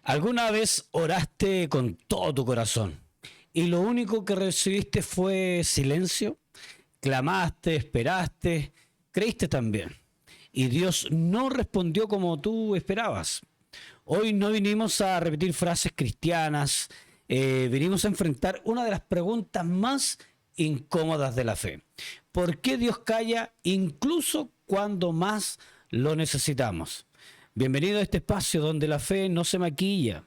¿Alguna vez oraste con todo tu corazón y lo único que recibiste fue silencio? Clamaste, esperaste, creíste también. Y Dios no respondió como tú esperabas. Hoy no vinimos a repetir frases cristianas, vinimos a enfrentar una de las preguntas más incómodas de la fe. ¿Por qué Dios calla incluso cuando más lo necesitamos? Bienvenido a este espacio donde la fe no se maquilla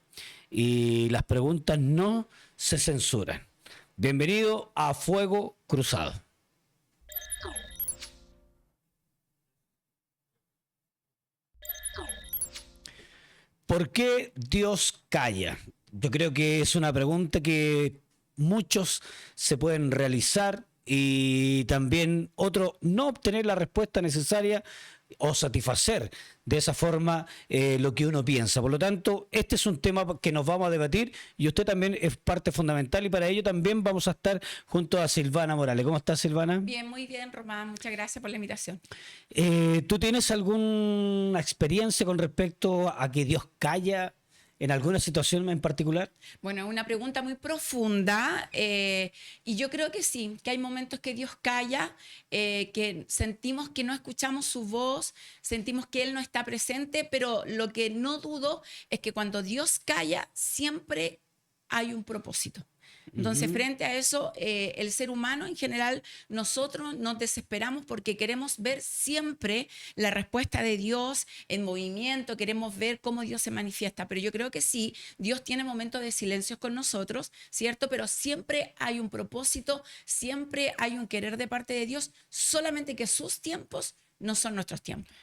y las preguntas no se censuran. Bienvenido a Fuego Cruzado. ¿Por qué Dios calla? Yo creo que es una pregunta que muchos se pueden realizar y también otros no obtener la respuesta necesaria o satisfacer de esa forma lo que uno piensa. Por lo tanto, este es un tema que nos vamos a debatir y usted también es parte fundamental y para ello también vamos a estar junto a Silvana Morales. ¿Cómo estás, Silvana? Bien, muy bien, Román. Muchas gracias por la invitación. ¿Tú tienes alguna experiencia con respecto a que Dios calla en alguna situación en particular? Bueno, es una pregunta muy profunda y yo creo que sí, que hay momentos que Dios calla, que sentimos que no escuchamos su voz, sentimos que Él no está presente, pero lo que no dudo es que cuando Dios calla, siempre hay un propósito. Entonces, frente a eso, el ser humano en general, nosotros nos desesperamos porque queremos ver siempre la respuesta de Dios en movimiento, queremos ver cómo Dios se manifiesta. Pero yo creo que sí, Dios tiene momentos de silencio con nosotros, ¿cierto? Pero siempre hay un propósito, siempre hay un querer de parte de Dios, solamente que sus tiempos no son nuestros tiempos.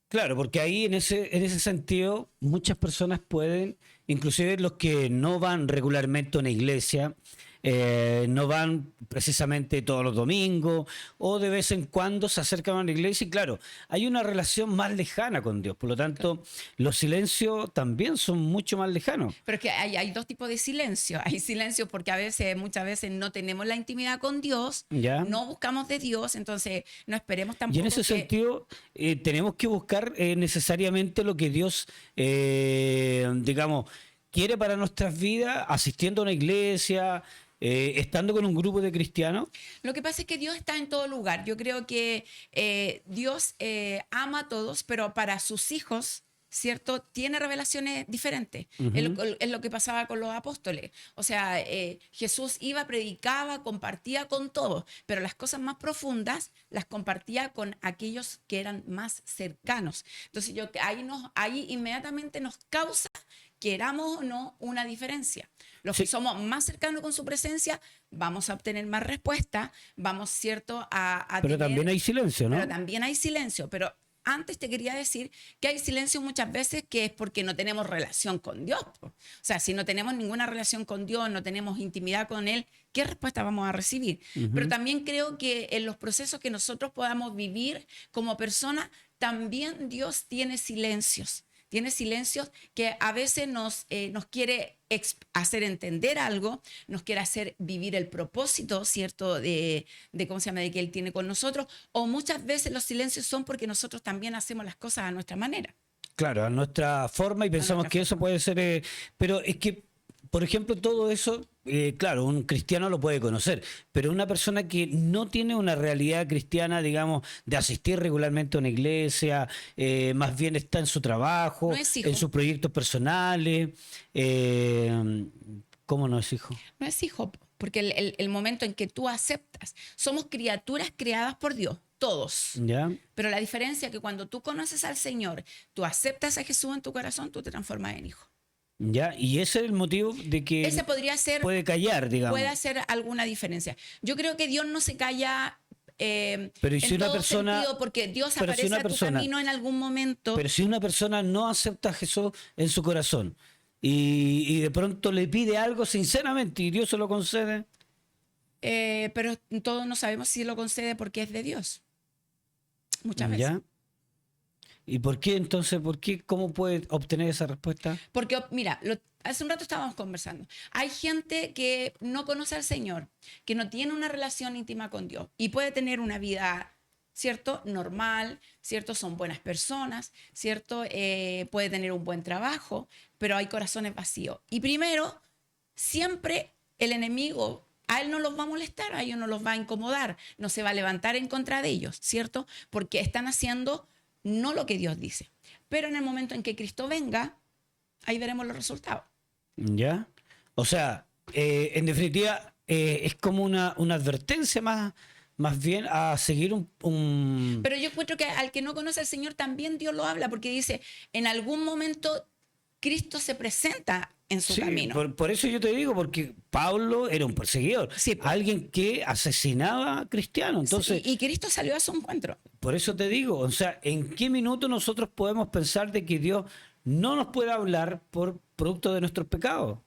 Claro, porque ahí en ese sentido muchas personas pueden, inclusive los que no van regularmente a una iglesia, no van precisamente todos los domingos o de vez en cuando se acercan a una iglesia y claro, hay una relación más lejana con Dios, por lo tanto los silencios también son mucho más lejanos. Pero es que hay dos tipos de silencio. Hay silencio porque muchas veces no tenemos la intimidad con Dios, ¿Ya? no buscamos de Dios, entonces no esperemos Y en tampoco ese que... sentido, tenemos que buscar necesariamente lo que Dios, digamos, quiere para nuestras vidas, asistiendo a una iglesia, estando con un grupo de cristianos. Lo que pasa es que Dios está en todo lugar. Yo creo que Dios ama a todos, pero para sus hijos, ¿cierto? Tiene revelaciones diferentes. Ujú. Es lo que pasaba con los apóstoles. O sea, Jesús iba, predicaba, compartía con todos, pero las cosas más profundas las compartía con aquellos que eran más cercanos. Entonces, ahí inmediatamente nos causa, queramos o no, una diferencia. Los que Sí, somos más cercanos con su presencia, vamos a obtener más respuesta, vamos, ¿cierto?, a pero tener, también hay silencio, pero ¿no? también hay silencio. Pero antes te quería decir que hay silencio muchas veces que es porque no tenemos relación con Dios. O sea, si no tenemos ninguna relación con Dios, no tenemos intimidad con Él, ¿qué respuesta vamos a recibir? Pero Ujú. también creo que en los procesos que nosotros podamos vivir como personas, también Dios tiene silencios. Tiene silencios que a veces nos quiere hacer entender algo, nos quiere hacer vivir el propósito, ¿cierto?, de cómo se llama, de que Él tiene con nosotros, o muchas veces los silencios son porque nosotros también hacemos las cosas a nuestra manera, Claro, a nuestra forma y a pensamos nuestra que eso forma. puede ser, pero es que, por ejemplo, todo eso, claro, un cristiano lo puede conocer, pero una persona que no tiene una realidad cristiana, digamos, de asistir regularmente a una iglesia, más bien está en su No trabajo, es en hijo, sus proyectos personales, eh, ¿cómo no es hijo? no es hijo, porque el momento en que tú aceptas, somos criaturas creadas por Dios, todos. ¿Ya? Pero la diferencia es que cuando tú conoces al Señor, tú aceptas a Jesús en tu corazón, tú te transformas en hijo. ¿Ya? Y ese es el motivo de Ese que podría ser, puede callar, puede digamos. hacer alguna diferencia. Yo creo que Dios no se calla Pero ¿y si en una todo persona, sentido, porque Dios pero si aparece una a tu persona camino en algún momento, Pero si una persona no acepta a Jesús en su corazón y de pronto le pide algo sinceramente y Dios se lo concede, pero todos no sabemos si lo concede porque es de Dios, muchas veces. ¿ya? ¿Y por qué entonces, cómo puede obtener esa respuesta? Porque, mira, hace un rato estábamos conversando. Hay gente que no conoce al Señor, que no tiene una relación íntima con Dios y puede tener una vida ¿cierto? Normal, ¿cierto? Son buenas personas, ¿cierto? Puede tener un buen trabajo, pero hay corazones vacíos. Y primero, siempre el enemigo, a él no los va a molestar, a ellos no los va a incomodar, no se va a levantar en contra de ellos, ¿cierto? Porque están haciendo no lo que Dios dice. Pero en el momento en que Cristo venga, ahí veremos los resultados. ¿Ya? O sea, en definitiva, es como una advertencia más bien a seguir un... Pero yo encuentro que al que no conoce al Señor también Dios lo habla, porque dice, en algún momento Cristo se presenta en su Sí, camino. por eso yo te digo, porque Pablo era un perseguidor, Sí, pues. alguien que asesinaba a cristianos. Entonces, Y Cristo salió a su encuentro. por eso te digo, o sea, ¿en qué minuto nosotros podemos pensar de que Dios no nos puede hablar por producto de nuestros pecados?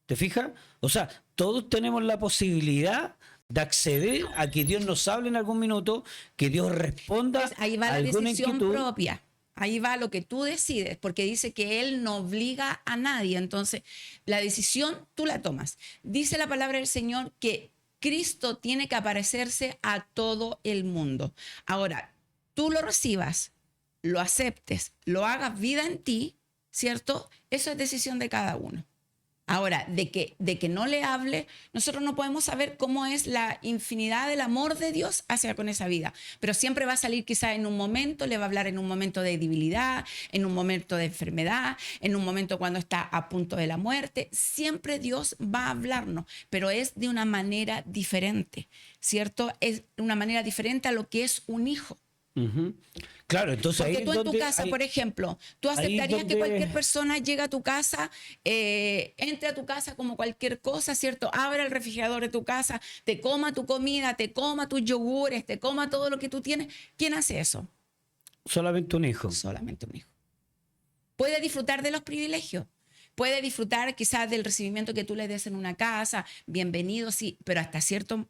¿Te fijas? O sea, todos tenemos la posibilidad de acceder a que Dios nos hable en algún minuto, que Dios responda Entonces, ahí va a la alguna decisión inquietud. propia. Ahí va lo que tú decides, porque dice que Él no obliga a nadie. Entonces, la decisión tú la tomas. Dice la palabra del Señor que Cristo tiene que aparecerse a todo el mundo. Ahora, tú lo recibas, lo aceptes, lo hagas vida en ti, ¿cierto? Eso es decisión de cada uno. Ahora, de que no le hable, nosotros no podemos saber cómo es la infinidad del amor de Dios hacia con esa vida, pero siempre va a salir quizá en un momento, le va a hablar en un momento de debilidad, en un momento de enfermedad, en un momento cuando está a punto de la muerte. Siempre Dios va a hablarnos, pero es de una manera diferente, ¿cierto? Es una manera diferente a lo que es un hijo. Ujú. Claro, entonces Porque ahí tú es en tu donde... casa, por ejemplo, tú ahí es aceptarías que donde- cualquier persona llegue a tu casa, entre a tu casa como cualquier cosa, ¿cierto? Abra el refrigerador de tu casa, te coma tu comida, te coma tus yogures, te coma todo lo que tú tienes. ¿Quién hace eso? Solamente un hijo. Solamente un hijo. Puede disfrutar de los privilegios. Puede disfrutar quizás del recibimiento que tú le des en una casa, bienvenido, sí, pero hasta cierto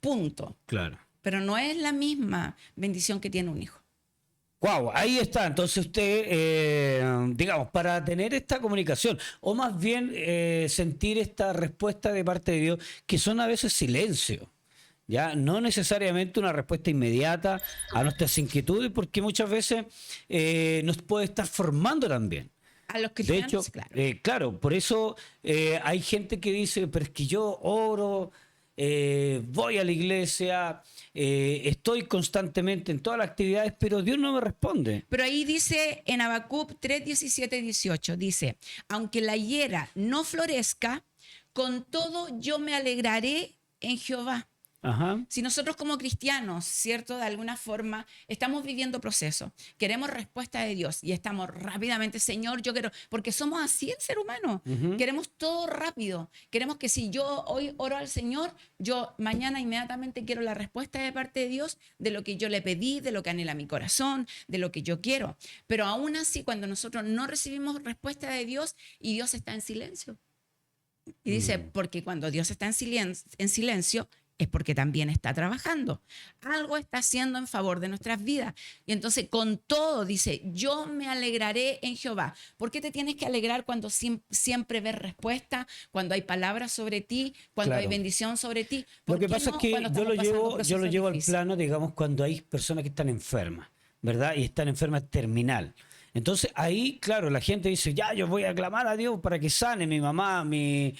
punto. Claro. Pero no es la misma bendición que tiene un hijo. Wow, ahí está. Entonces usted, digamos, para tener esta comunicación, o más bien sentir esta respuesta de parte de Dios, que son a veces silencio, ya no necesariamente una respuesta inmediata a nuestras inquietudes, porque muchas veces nos puede estar formando también. A los De cristianos, hecho, claro. claro, por eso hay gente que dice, pero es que yo oro, voy a la iglesia, estoy constantemente en todas las actividades, pero Dios no me responde. Pero ahí dice en Habacuc 3, 17 y 18, dice, aunque la higuera no florezca, con todo yo me alegraré en Jehová. Ajá. Si nosotros como cristianos, ¿cierto? De alguna forma estamos viviendo procesos, queremos respuesta de Dios y estamos rápidamente, Señor, yo quiero, porque somos así el ser humano, queremos todo rápido, queremos que si yo hoy oro al Señor, yo mañana inmediatamente quiero la respuesta de parte de Dios de lo que yo le pedí, de lo que anhela mi corazón, de lo que yo quiero. Pero aún así, cuando nosotros no recibimos respuesta de Dios y Dios está en silencio. Y dice, porque cuando Dios está en silencio es porque también está trabajando. Algo está haciendo en favor de nuestras vidas. Y entonces con todo dice, yo me alegraré en Jehová. ¿Por qué te tienes que alegrar cuando siempre ves respuesta, cuando hay palabras sobre ti, cuando hay Claro. bendición sobre ti? Lo ¿Por que qué pasa no es que cuando yo estamos pasando yo lo procesos llevo al difíciles? plano, digamos, cuando hay personas que están enfermas, ¿verdad? Y están enfermas terminal. Entonces ahí, claro, la gente dice, ya, yo voy a clamar a Dios para que sane mi mamá, mi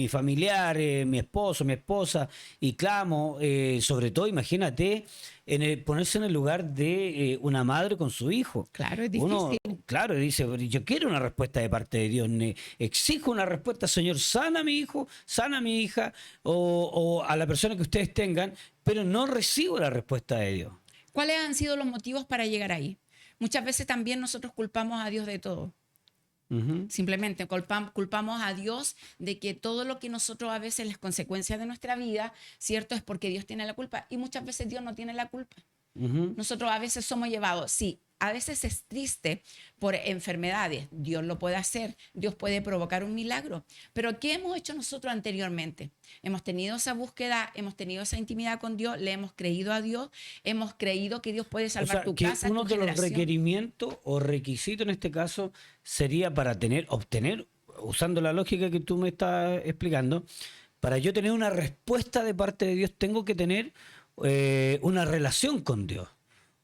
familiar, mi esposo, mi esposa, y clamo, sobre todo, imagínate, ponerse en el lugar de una madre con su hijo. Claro, es Uno, difícil. claro, dice, yo quiero una respuesta de parte de Dios, exijo una respuesta, Señor, sana a mi hijo, sana a mi hija, o a la persona que ustedes tengan, pero no recibo la respuesta de Dios. ¿Cuáles han sido los motivos para llegar ahí? Muchas veces también nosotros culpamos a Dios de todo. Ujú. Simplemente culpamos a Dios de que todo lo que nosotros a veces las consecuencias de nuestra vida, ¿cierto? Es porque Dios tiene la culpa y muchas veces Dios no tiene la culpa. Ujú. Nosotros a veces somos llevados, sí, a veces es triste por enfermedades, Dios lo puede hacer, Dios puede provocar un milagro, pero ¿qué hemos hecho nosotros anteriormente? Hemos tenido esa búsqueda, hemos tenido esa intimidad con Dios, le hemos creído a Dios, hemos creído que Dios puede O salvar sea, tu que casa, uno tu de los generación. requerimientos o requisitos en este caso sería para obtener, usando la lógica que tú me estás explicando, para yo tener una respuesta de parte de Dios, tengo que tener una relación con Dios.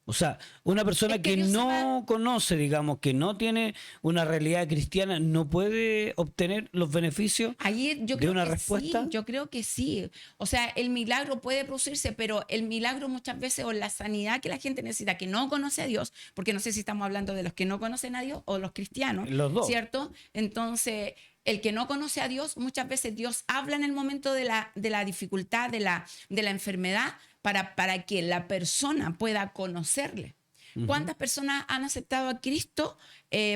O sea, una persona Es que que Dios se va. no conoce, digamos, que no tiene una realidad cristiana, no puede obtener los beneficios Ahí yo de creo una que respuesta. sí, yo creo que sí. O sea, el milagro puede producirse, pero el milagro muchas veces o la sanidad que la gente necesita, que no conoce a Dios, porque no sé si estamos hablando de los que no conocen a Dios o los cristianos, Los dos. ¿cierto? Entonces, el que no conoce a Dios, muchas veces Dios habla en el momento de la dificultad, de la enfermedad, para que la persona pueda conocerle. Ujú. ¿Cuántas personas han aceptado a Cristo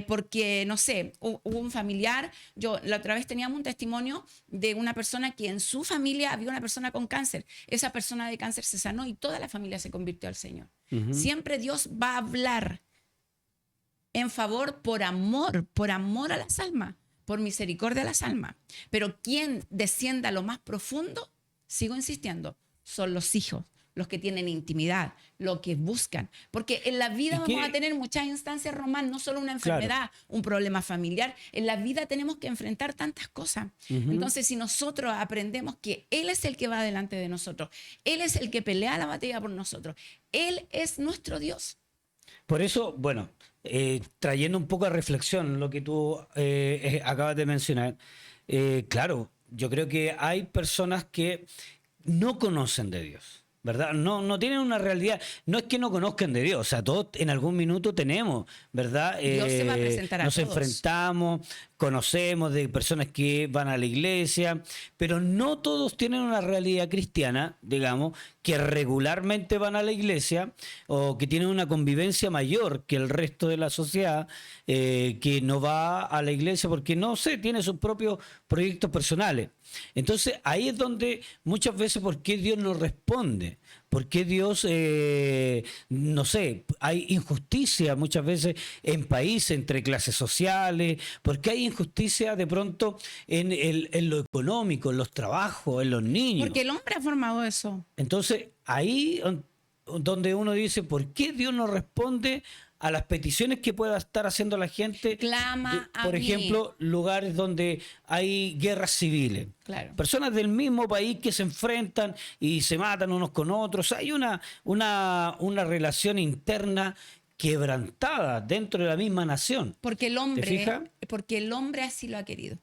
porque, no sé, hubo un familiar? Yo la otra vez teníamos un testimonio de una persona que en su familia había una persona con cáncer. Esa persona de cáncer se sanó y toda la familia se convirtió al Señor. Ujú. Siempre Dios va a hablar en favor por amor a las almas, por misericordia a las almas. Pero quien descienda a lo más profundo, sigo insistiendo, son los hijos, los que tienen intimidad, los que buscan. Porque en la vida ¿Y vamos a qué? tener muchas instancias, Román, no solo una Claro. enfermedad, un problema familiar. En la vida tenemos que enfrentar tantas cosas. Ujú. Entonces, si nosotros aprendemos que Él es el que va delante de nosotros, Él es el que pelea la batalla por nosotros, Él es nuestro Dios. Por eso, bueno, trayendo un poco a reflexión lo que tú acabas de mencionar, claro, yo creo que hay personas que no conocen de Dios, ¿verdad? No, no tienen una realidad, no es que no conozcan de Dios, o sea, todos en algún minuto tenemos, ¿verdad? Dios se va a presentar a Nos todos. enfrentamos, conocemos de personas que van a la iglesia, pero no todos tienen una realidad cristiana, digamos, que regularmente van a la iglesia o que tienen una convivencia mayor que el resto de la sociedad, que no va a la iglesia porque no sé, tiene sus propios proyectos personales. Entonces ahí es donde muchas veces, ¿por qué Dios no responde? ¿Por qué Dios, no sé, hay injusticia muchas veces en países, entre clases sociales? ¿Por qué hay injusticia de pronto en lo económico, en los trabajos, en los niños? Porque el hombre ha formado eso. Entonces, ahí donde uno dice, ¿por qué Dios no responde a las peticiones que pueda estar haciendo la gente? Clama a Por mí. ejemplo, lugares donde hay guerras civiles. Claro. Personas del mismo país que se enfrentan y se matan unos con otros. Hay una relación interna quebrantada dentro de la misma nación. ¿Te fijas? Porque el hombre así lo ha querido.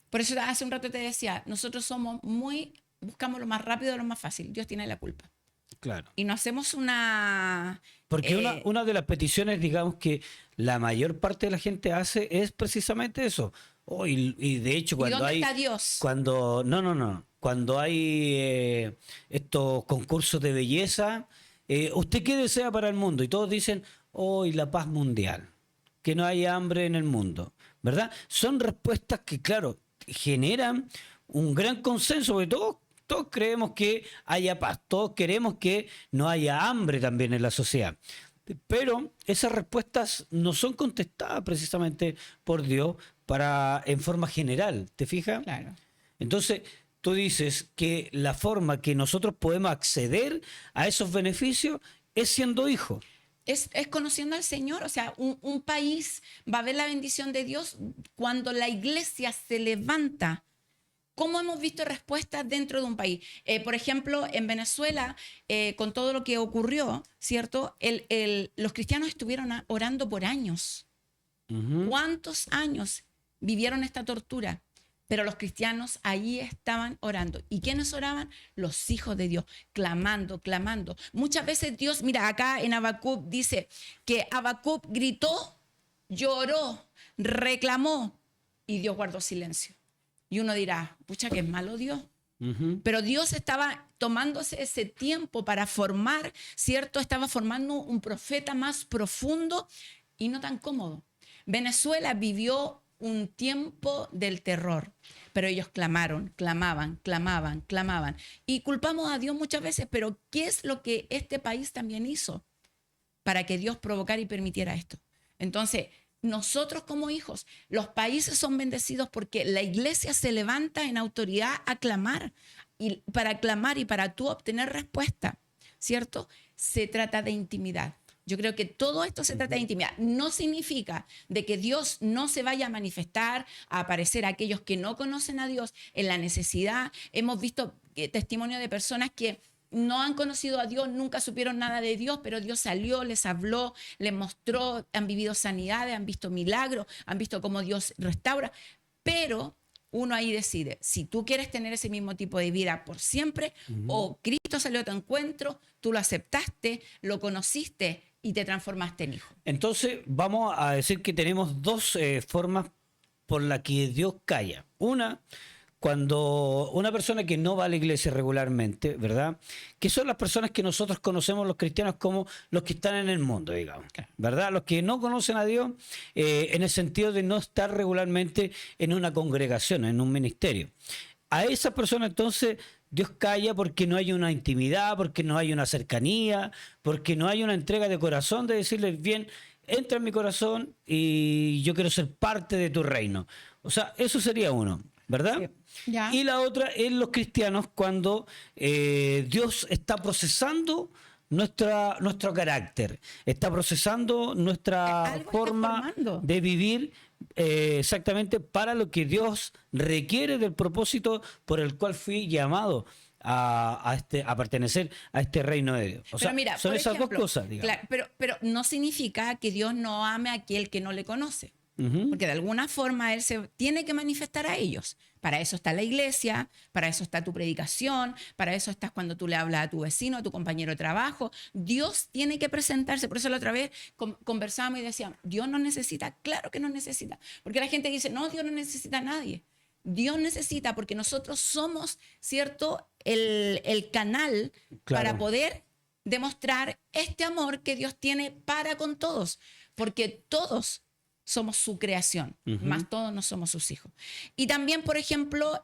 Por eso hace un rato te decía, nosotros buscamos lo más rápido, lo más fácil. Dios tiene la culpa. Claro. Y no hacemos una... Porque una de las peticiones, digamos, que la mayor parte de la gente hace es precisamente eso. Oh, y de hecho, ¿Y cuando dónde hay. está Dios? No. Cuando hay estos concursos de belleza, ¿usted qué desea para el mundo? Y todos dicen, oh, y la paz mundial. Que no haya hambre en el mundo. ¿Verdad? Son respuestas que, claro, generan un gran consenso, porque todos creemos que haya paz, todos queremos que no haya hambre también en la sociedad. Pero esas respuestas no son contestadas precisamente por Dios en forma general, ¿te fijas? Claro. Entonces, tú dices que la forma que nosotros podemos acceder a esos beneficios es siendo hijos. Es conociendo al Señor. O sea, un país va a ver la bendición de Dios cuando la iglesia se levanta. ¿Cómo hemos visto respuestas dentro de un país? Por ejemplo, en Venezuela, con todo lo que ocurrió, ¿cierto? Los cristianos estuvieron orando por años. Ujú. ¿Cuántos años vivieron esta tortura? Pero los cristianos ahí estaban orando. ¿Y quiénes oraban? Los hijos de Dios, clamando, clamando. Muchas veces Dios, mira, acá en Habacuc dice que Habacuc gritó, lloró, reclamó y Dios guardó silencio. Y uno dirá, pucha, que es malo Dios. Ujú. Pero Dios estaba tomándose ese tiempo para formar, ¿cierto? Estaba formando un profeta más profundo y no tan cómodo. Venezuela vivió un tiempo del terror, pero ellos clamaron, clamaban, clamaban, clamaban. Y culpamos a Dios muchas veces, pero ¿qué es lo que este país también hizo para que Dios provocara y permitiera esto? Entonces, nosotros como hijos, los países son bendecidos porque la iglesia se levanta en autoridad a clamar y para tú obtener respuesta, ¿cierto? Se trata de intimidad. Yo creo que todo esto se trata de intimidad. No significa de que Dios no se vaya a manifestar, a aparecer a aquellos que no conocen a Dios en la necesidad. Hemos visto testimonio de personas que no han conocido a Dios, nunca supieron nada de Dios, pero Dios salió, les habló, les mostró, han vivido sanidades, han visto milagros, han visto cómo Dios restaura, pero uno ahí decide, si tú quieres tener ese mismo tipo de vida por siempre, o Cristo salió a tu encuentro, tú lo aceptaste, lo conociste y te transformaste en hijo. Entonces, vamos a decir que tenemos dos formas por las que Dios calla. Una, cuando una persona que no va a la iglesia regularmente, ¿verdad? Que son las personas que nosotros conocemos los cristianos como los que están en el mundo, digamos, ¿verdad? Los que no conocen a Dios en el sentido de no estar regularmente en una congregación, en un ministerio. A esas personas entonces Dios calla porque no hay una intimidad, porque no hay una cercanía, porque no hay una entrega de corazón de decirles, bien, entra en mi corazón y yo quiero ser parte de tu reino. O sea, eso sería uno, ¿verdad? Sí. Ya. Y la otra es los cristianos cuando Dios está procesando nuestro carácter, está procesando nuestra Algo está forma formando. de vivir exactamente para lo que Dios requiere del propósito por el cual fui llamado a pertenecer a este reino de Dios. O sea, Mira, son por esas ejemplo, dos cosas, digamos. claro, pero no significa que Dios no ame a aquel que no le conoce. Ujú. Porque de alguna forma Él se tiene que manifestar a ellos. Para eso está la iglesia, para eso está tu predicación, para eso estás cuando tú le hablas a tu vecino, a tu compañero de trabajo. Dios tiene que presentarse. Por eso la otra vez conversábamos y decíamos, Dios no necesita. Claro que no necesita. Porque la gente dice, no, Dios no necesita a nadie. Dios necesita porque nosotros somos, ¿cierto?, el canal Claro. para poder demostrar este amor que Dios tiene para con todos. Porque todos somos su creación, más todos no somos sus hijos. Y también, por ejemplo,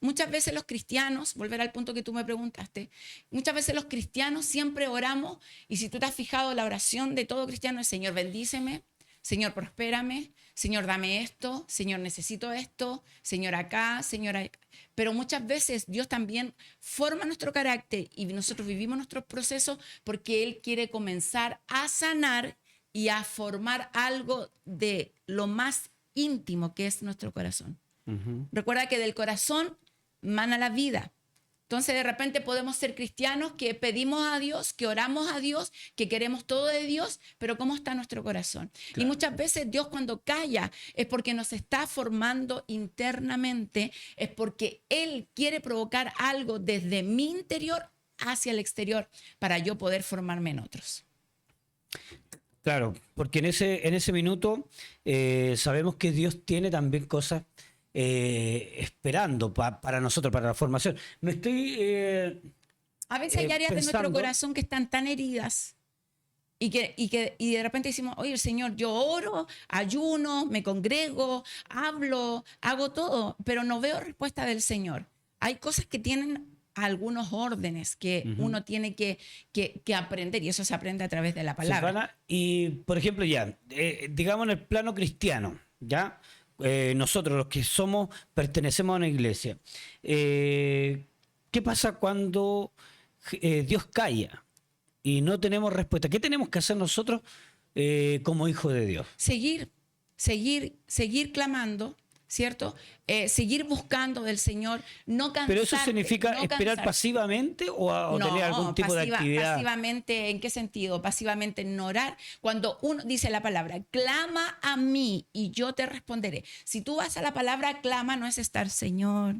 muchas veces los cristianos, volver al punto que tú me preguntaste, muchas veces los cristianos siempre oramos, y si tú te has fijado, la oración de todo cristiano es, Señor, bendíceme, Señor, prospérame, Señor, dame esto, Señor, necesito esto, Señor, acá, Señor, acá. Pero muchas veces Dios también forma nuestro carácter y nosotros vivimos nuestros procesos porque Él quiere comenzar a sanar y a formar algo de lo más íntimo que es nuestro corazón. Recuerda que del corazón mana la vida. Entonces de repente podemos ser cristianos que pedimos a Dios, que oramos a Dios, que queremos todo de Dios, pero ¿cómo está nuestro corazón? Claro. Y muchas veces Dios cuando calla es porque nos está formando internamente, es porque Él quiere provocar algo desde mi interior hacia el exterior para yo poder formarme en otros. Claro, porque en ese minuto sabemos que Dios tiene también cosas esperando para nosotros, para la formación. Me estoy A veces hay áreas de nuestro pensando- corazón que están tan heridas y de repente decimos, oye, Señor, yo oro, ayuno, me congrego, hablo, hago todo, pero no veo respuesta del Señor. Hay cosas que tienen algunos órdenes que uno tiene que aprender y eso se aprende a través de la palabra. Silvana, y por ejemplo ya, digamos en el plano cristiano, ¿ya? Nosotros los que pertenecemos a una iglesia, ¿qué pasa cuando Dios calla y no tenemos respuesta? ¿Qué tenemos que hacer nosotros como hijos de Dios? Seguir clamando, ¿cierto? Seguir buscando del Señor, no cansarte. ¿Pero eso significa no esperar cansarte. pasivamente o tener algún tipo de actividad? Pasivamente, ¿en qué sentido? Pasivamente en orar. Cuando uno dice la palabra, clama a mí y yo te responderé. Si tú vas a la palabra clama, no es estar, Señor,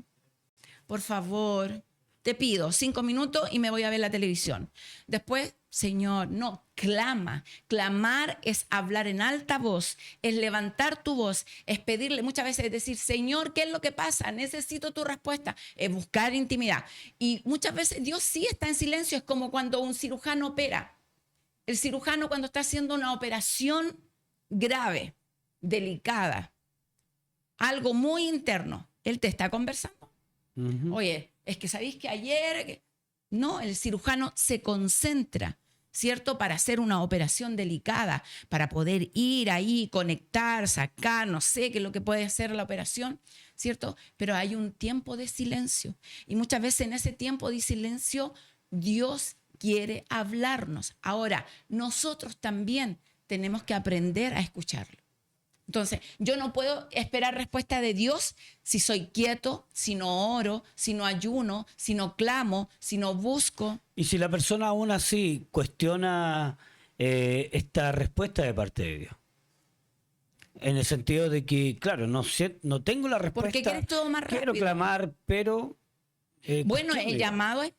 por favor, te pido 5 minutos y me voy a ver la televisión. Después, Señor, no, clama. Clamar es hablar en alta voz, es levantar tu voz, es pedirle, muchas veces es decir, Señor, ¿qué es lo que pasa? Necesito tu respuesta. Es buscar intimidad. Y muchas veces Dios sí está en silencio, es como cuando un cirujano opera. El cirujano cuando está haciendo una operación grave, delicada, algo muy interno, él te está conversando. Oye, es que sabéis que ayer... No, el cirujano se concentra, ¿cierto? Para hacer una operación delicada, para poder ir ahí, conectar, sacar, no sé qué es lo que puede hacer la operación, ¿cierto? Pero hay un tiempo de silencio. Y muchas veces en ese tiempo de silencio, Dios quiere hablarnos. Ahora, nosotros también tenemos que aprender a escucharlo. Entonces, yo no puedo esperar respuesta de Dios si soy quieto, si no oro, si no ayuno, si no clamo, si no busco. Y si la persona aún así cuestiona esta respuesta de parte de Dios, en el sentido de que, claro, no tengo la respuesta, ¿Por qué quieres todo más rápido? quiero clamar, pero... Bueno, cuestione. el llamado es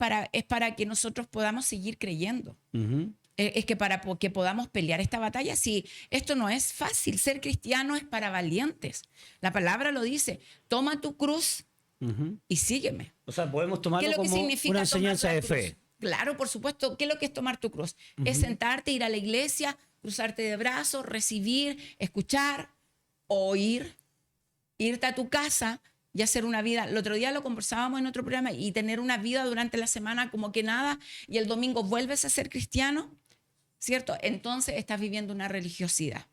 para que nosotros podamos seguir creyendo. Ujú. Es que para que podamos pelear esta batalla, sí, esto no es fácil. Ser cristiano es para valientes. La palabra lo dice, toma tu cruz Ujú. y sígueme. O sea, podemos ¿Qué tomarlo es lo que como significa una tomar enseñanza la de cruz? fe. Claro, por supuesto. ¿Qué es lo que es tomar tu cruz? Es sentarte, ir a la iglesia, cruzarte de brazos, recibir, escuchar, oír, irte a tu casa y hacer una vida. El otro día lo conversábamos en otro programa, y tener una vida durante la semana como que nada, y el domingo vuelves a ser cristiano, ¿cierto? Entonces estás viviendo una religiosidad.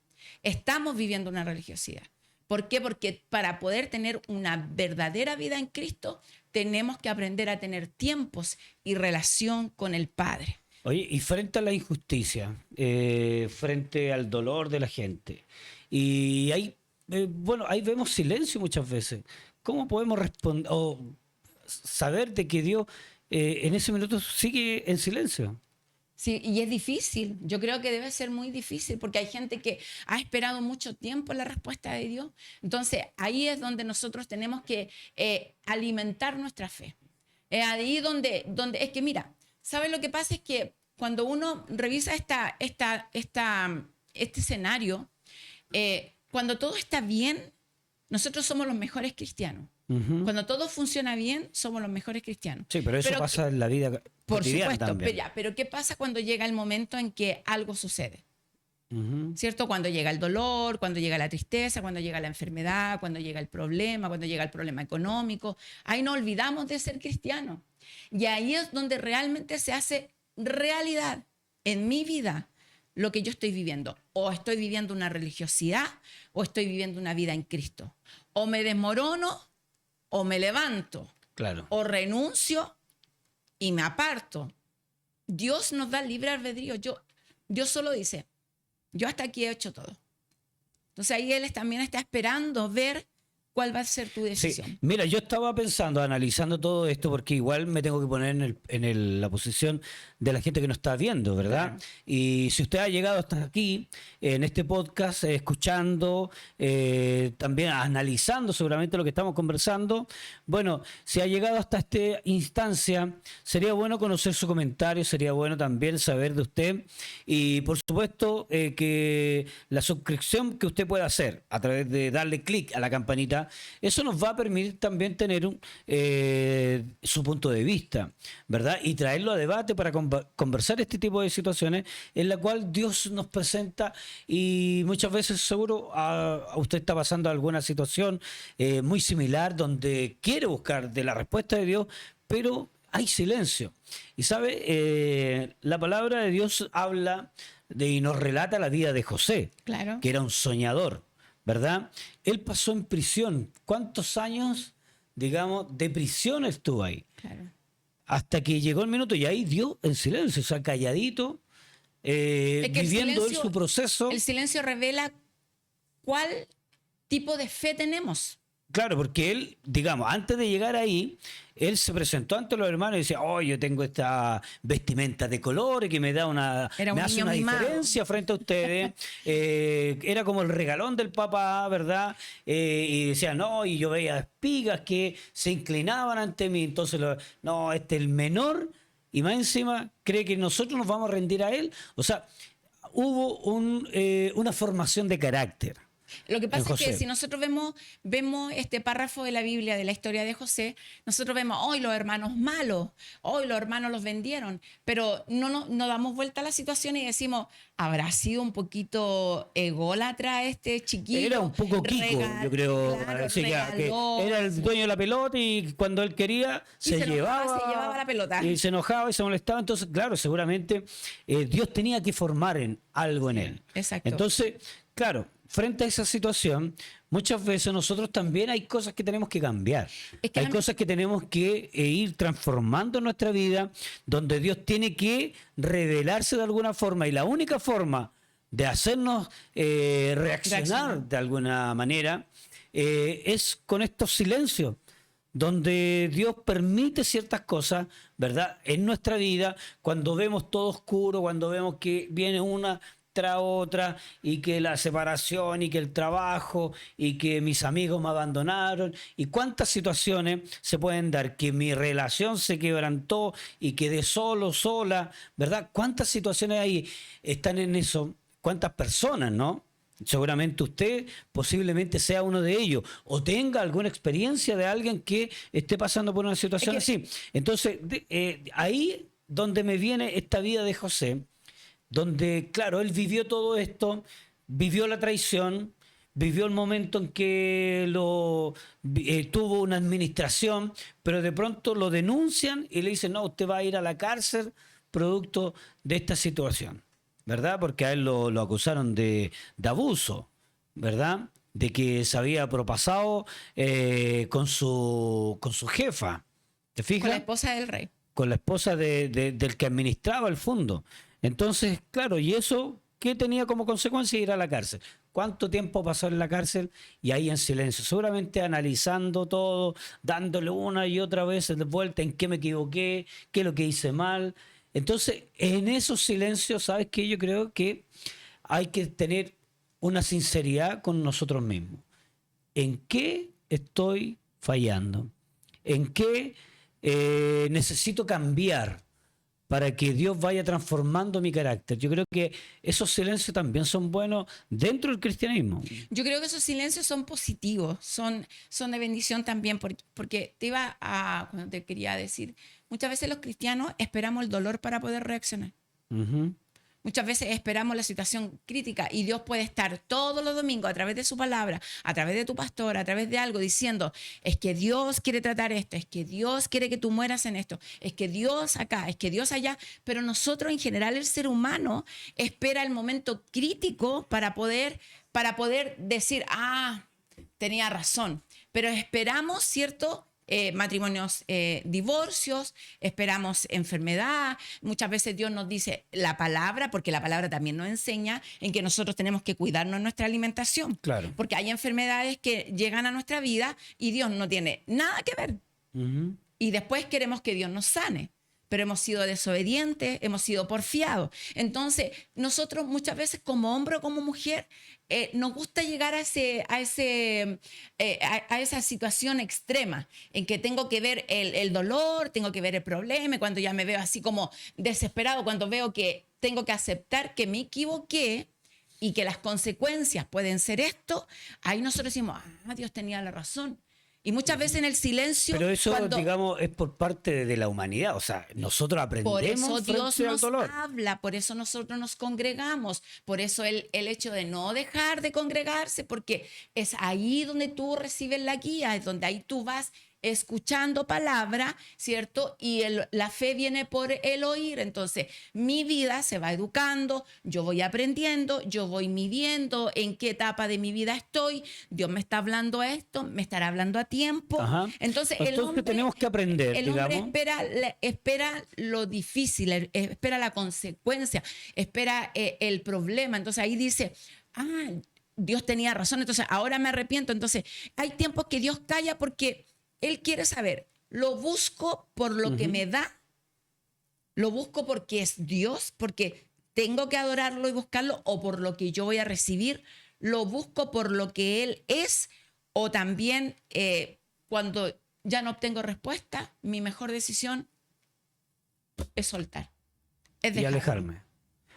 Estamos viviendo una religiosidad. ¿Por qué? Porque para poder tener una verdadera vida en Cristo, tenemos que aprender a tener tiempos y relación con el Padre. Oye, y frente a la injusticia, frente al dolor de la gente, y ahí, bueno, ahí vemos silencio muchas veces. ¿Cómo podemos responder o saber de que Dios en ese minuto sigue en silencio? Sí, y es difícil. Yo creo que debe ser muy difícil porque hay gente que ha esperado mucho tiempo la respuesta de Dios. Entonces, ahí es donde nosotros tenemos que alimentar nuestra fe. Es ahí donde es que, mira, ¿sabes lo que pasa? Es que cuando uno revisa este escenario, cuando todo está bien, nosotros somos los mejores cristianos. Ujú. Cuando todo funciona bien, somos los mejores cristianos. Sí, pero eso pasa en la vida Por cotidiana supuesto, también. pero ¿qué pasa cuando llega el momento en que algo sucede? Ujú. ¿Cierto? Cuando llega el dolor, cuando llega la tristeza, cuando llega la enfermedad, cuando llega el problema, cuando llega el problema económico. Ahí no olvidamos de ser cristianos. Y ahí es donde realmente se hace realidad en mi vida lo que yo estoy viviendo. O estoy viviendo una religiosidad o estoy viviendo una vida en Cristo. O me desmorono o me levanto. Claro. O renuncio y me aparto. Dios nos da libre albedrío. Dios solo dice, yo hasta aquí he hecho todo. Entonces ahí Él también está esperando ver cuál va a ser tu Sí, decisión. mira, yo estaba pensando, analizando todo esto, porque igual me tengo que poner la posición de la gente que nos está viendo, ¿verdad? Claro. Y si usted ha llegado hasta aquí, en este podcast, escuchando, también analizando seguramente lo que estamos conversando, bueno, si ha llegado hasta esta instancia, sería bueno conocer su comentario, sería bueno también saber de usted, y por supuesto que la suscripción que usted pueda hacer a través de darle clic a la campanita, eso nos va a permitir también tener su punto de vista, ¿verdad? Y traerlo a debate para conversar este tipo de situaciones en la cual Dios nos presenta, y muchas veces seguro a usted está pasando alguna situación muy similar donde quiere buscar de la respuesta de Dios, pero hay silencio. Y sabe, la palabra de Dios habla y nos relata la vida de José, Claro. que era un soñador, ¿verdad? Él pasó en prisión. ¿Cuántos años, digamos, de prisión estuvo ahí? Claro. Hasta que llegó el minuto y ahí dio en silencio, o sea, calladito, Es que viviendo él su proceso. el silencio revela cuál tipo de fe tenemos. Claro, porque él, digamos, antes de llegar ahí, él se presentó ante los hermanos y decía, oh, yo tengo esta vestimenta de colores que me da Era un me hace niño una mimado. diferencia frente a ustedes. Era como el regalón del papá, ¿verdad? Y decía, no, y yo veía espigas que se inclinaban ante mí. Entonces, no, este es el menor, y más encima cree que nosotros nos vamos a rendir a él. O sea, hubo una formación de carácter. Lo que pasa es que José. si nosotros vemos este párrafo de la Biblia, de la historia de José, nosotros vemos, hoy los hermanos malos, hoy los hermanos los vendieron, pero no damos vuelta a la situación y decimos, ¿habrá sido un poquito ególatra este chiquillo? Era un poco Kiko, yo creo. Claro, Sí, que regaló, era el dueño de la pelota y cuando él quería Y se se llevaba llevaba la pelota. Y se enojaba y se molestaba. Entonces, claro, seguramente Dios tenía que formar algo en él. exacto. Entonces, claro, frente a esa situación, muchas veces nosotros también hay cosas que tenemos que cambiar. Es que hay a mí- cosas que tenemos que ir transformando en nuestra vida, donde Dios tiene que revelarse de alguna forma. Y la única forma de hacernos reaccionar de alguna manera, es con estos silencios, donde Dios permite ciertas cosas, ¿verdad?, en nuestra vida, cuando vemos todo oscuro, cuando vemos que viene una tras otra, y que la separación, y que el trabajo, y que mis amigos me abandonaron, y cuántas situaciones se pueden dar, que mi relación se quebrantó y quedé solo, sola, ¿verdad? ¿Cuántas situaciones ahí están en eso? ¿Cuántas personas, no? Seguramente usted posiblemente sea uno de ellos o tenga alguna experiencia de alguien que esté pasando por una situación así. Entonces, ahí donde me viene esta vida de José, donde, claro, él vivió todo esto, vivió la traición, vivió el momento en que tuvo una administración, pero de pronto lo denuncian y le dicen, no, usted va a ir a la cárcel producto de esta situación, ¿verdad? Porque a él lo acusaron de abuso, ¿verdad? De que se había propasado con su jefa. ¿Te fijas? Con la esposa del rey. Con la esposa del que administraba el fondo. Entonces, claro, ¿y eso qué tenía como consecuencia? Ir a la cárcel. ¿Cuánto tiempo pasó en la cárcel? Y ahí en silencio, seguramente analizando todo, dándole una y otra vez de vuelta en qué me equivoqué, qué es lo que hice mal. Entonces, en esos silencios, ¿sabes qué? Yo creo que hay que tener una sinceridad con nosotros mismos. ¿En qué estoy fallando? ¿En qué necesito cambiar para que Dios vaya transformando mi carácter? Yo creo que esos silencios también son buenos dentro del cristianismo. Yo creo que esos silencios son positivos, son de bendición también, porque cuando te quería decir, muchas veces los cristianos esperamos el dolor para poder reaccionar. Uh-huh. Muchas veces esperamos la situación crítica y Dios puede estar todos los domingos a través de su palabra, a través de tu pastor, a través de algo diciendo, es que Dios quiere tratar esto, es que Dios quiere que tú mueras en esto, es que Dios acá, es que Dios allá, pero nosotros en general el ser humano espera el momento crítico para poder decir, tenía razón, pero esperamos, ¿cierto?, matrimonios, divorcios, esperamos enfermedad. Muchas veces Dios nos dice la palabra, porque la palabra también nos enseña en que nosotros tenemos que cuidarnos en nuestra alimentación. Claro. Porque hay enfermedades que llegan a nuestra vida y Dios no tiene nada que ver. Uh-huh. Y después queremos que Dios nos sane. Pero hemos sido desobedientes, hemos sido porfiados. Entonces, nosotros muchas veces como hombre o como mujer, nos gusta llegar a esa situación extrema en que tengo que ver el dolor, tengo que ver el problema, y cuando ya me veo así como desesperado, cuando veo que tengo que aceptar que me equivoqué y que las consecuencias pueden ser esto, ahí nosotros decimos, Dios tenía la razón. Y muchas veces en el silencio... Pero eso, digamos, es por parte de la humanidad. O sea, nosotros aprendemos por eso Dios frente al nos dolor. habla, por eso nosotros nos congregamos, por eso el hecho de no dejar de congregarse, porque es ahí donde tú recibes la guía, es donde ahí tú vas escuchando palabra, ¿cierto? Y la fe viene por el oír. Entonces, mi vida se va educando, yo voy aprendiendo, yo voy midiendo en qué etapa de mi vida estoy. Dios me está hablando esto, me estará hablando a tiempo. Ajá. Entonces el hombre, tenemos que aprender, el hombre digamos. espera lo difícil, espera la consecuencia, espera el problema. Entonces ahí dice, Dios tenía razón, entonces ahora me arrepiento. Entonces hay tiempos que Dios calla porque Él quiere saber, lo busco por lo que me da, lo busco porque es Dios, porque tengo que adorarlo y buscarlo, o por lo que yo voy a recibir, lo busco por lo que Él es, o también cuando ya no obtengo respuesta, mi mejor decisión es soltar, es dejarlo. Y alejarme.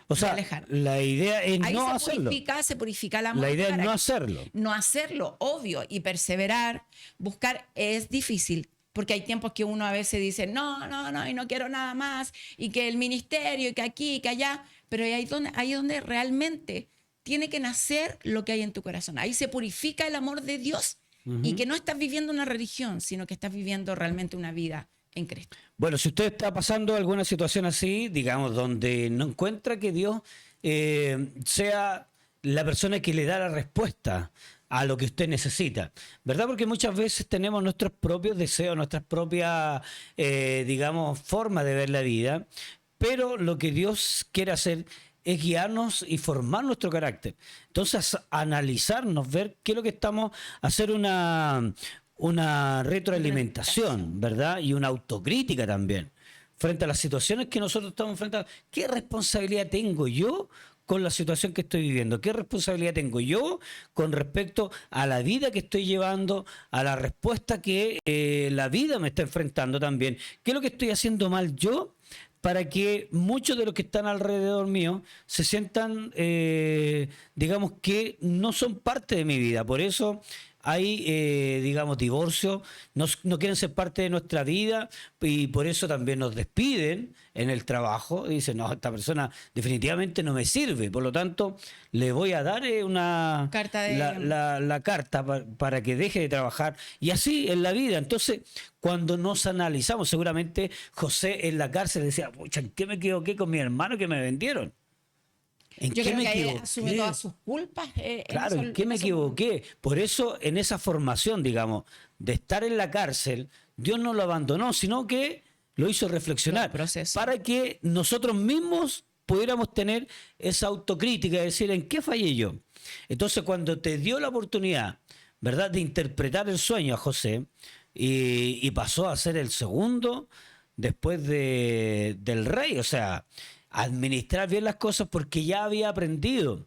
O sea, la idea es ahí no hacerlo. Se purifica el amor. La idea es no hacerlo. No hacerlo, obvio, y perseverar, buscar es difícil, porque hay tiempos que uno a veces dice, no, y no quiero nada más, y que el ministerio, y que aquí, y que allá, pero ahí es donde realmente tiene que nacer lo que hay en tu corazón. Ahí se purifica el amor de Dios, y que no estás viviendo una religión, sino que estás viviendo realmente una vida en Cristo. Bueno, si usted está pasando alguna situación así, digamos, donde no encuentra que Dios sea la persona que le da la respuesta a lo que usted necesita, ¿verdad? Porque muchas veces tenemos nuestros propios deseos, nuestras propias, digamos, formas de ver la vida, pero lo que Dios quiere hacer es guiarnos y formar nuestro carácter. Entonces, analizarnos, ver qué es lo que estamos, hacer una retroalimentación, ¿verdad? Y una autocrítica también, frente a las situaciones que nosotros estamos enfrentando. ¿Qué responsabilidad tengo yo con la situación que estoy viviendo? ¿Qué responsabilidad tengo yo con respecto a la vida que estoy llevando, a la respuesta que la vida me está enfrentando también? ¿Qué es lo que estoy haciendo mal yo para que muchos de los que están alrededor mío se sientan, digamos, que no son parte de mi vida? Por eso hay, digamos, divorcios, no quieren ser parte de nuestra vida y por eso también nos despiden en el trabajo. Y dicen, no, esta persona definitivamente no me sirve, por lo tanto le voy a dar Carta de... la carta para que deje de trabajar. Y así en la vida. Entonces, cuando nos analizamos, seguramente José en la cárcel decía, pucha, ¿en qué me equivoqué con mi hermano que me vendieron? ¿En Yo qué creo me que ahí equivoqué? asume todas sus culpas. Claro, ¿en qué me equivoqué? Por eso, en esa formación, digamos, de estar en la cárcel, Dios no lo abandonó, sino que lo hizo reflexionar para que nosotros mismos pudiéramos tener esa autocrítica, de decir, ¿en qué fallé yo? Entonces, cuando te dio la oportunidad, ¿verdad?, de interpretar el sueño a José, y pasó a ser el segundo después del rey, o sea, administrar bien las cosas porque ya había aprendido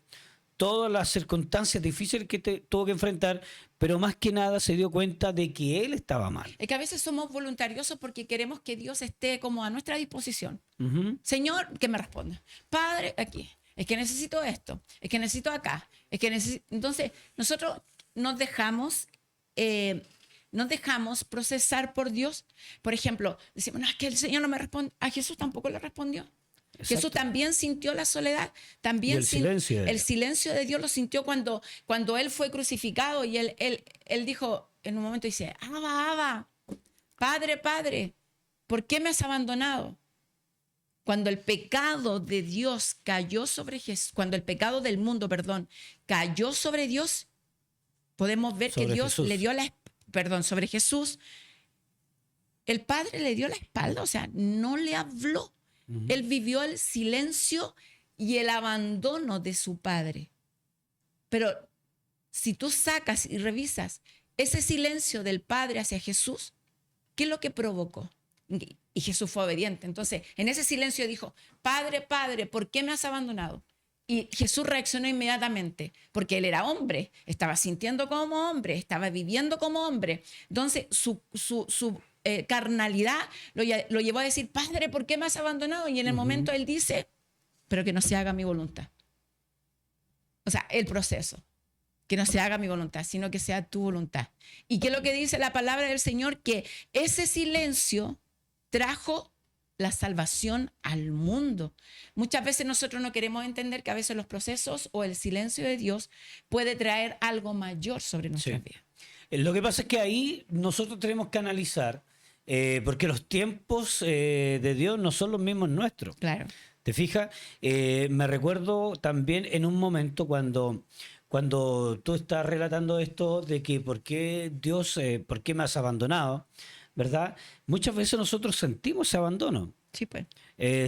todas las circunstancias difíciles que tuvo que enfrentar, pero más que nada se dio cuenta de que él estaba mal. Es que a veces somos voluntariosos porque queremos que Dios esté como a nuestra disposición. Señor, que me responda. Padre, aquí. Es que necesito esto. Es que necesito acá. Es que Entonces, nosotros nos dejamos procesar por Dios. Por ejemplo, decimos, no, es que el Señor no me responde. A Jesús tampoco le respondió. Exacto. Jesús también sintió la soledad, también el silencio de Dios lo sintió cuando Él fue crucificado y él dijo, en un momento dice, Abba, Padre, Padre, ¿por qué me has abandonado? Cuando el pecado de Dios cayó sobre Jesús, cuando el pecado del mundo, cayó sobre Dios, podemos ver que Dios le dio sobre Jesús, el Padre le dio la espalda, o sea, no le habló. Él vivió el silencio y el abandono de su padre. Pero si tú sacas y revisas ese silencio del padre hacia Jesús, ¿qué es lo que provocó? Y Jesús fue obediente. Entonces, en ese silencio dijo, Padre, Padre, ¿por qué me has abandonado? Y Jesús reaccionó inmediatamente, porque él era hombre, estaba sintiendo como hombre, estaba viviendo como hombre. Entonces, su carnalidad lo llevó a decir, Padre, ¿por qué me has abandonado? Y en el momento él dice, pero que no se haga mi voluntad. O sea, el proceso, que no se haga mi voluntad, sino que sea tu voluntad. ¿Y qué es lo que dice la palabra del Señor? Que ese silencio trajo la salvación al mundo. Muchas veces nosotros no queremos entender que a veces los procesos o el silencio de Dios puede traer algo mayor sobre nuestras vidas. Lo que pasa es que ahí nosotros tenemos que analizar, porque los tiempos de Dios no son los mismos nuestros. Claro. ¿Te fijas? Me recuerdo también en un momento cuando tú estás relatando esto de que por qué Dios, por qué me has abandonado, ¿verdad? Muchas veces nosotros sentimos ese abandono. Sí, pues.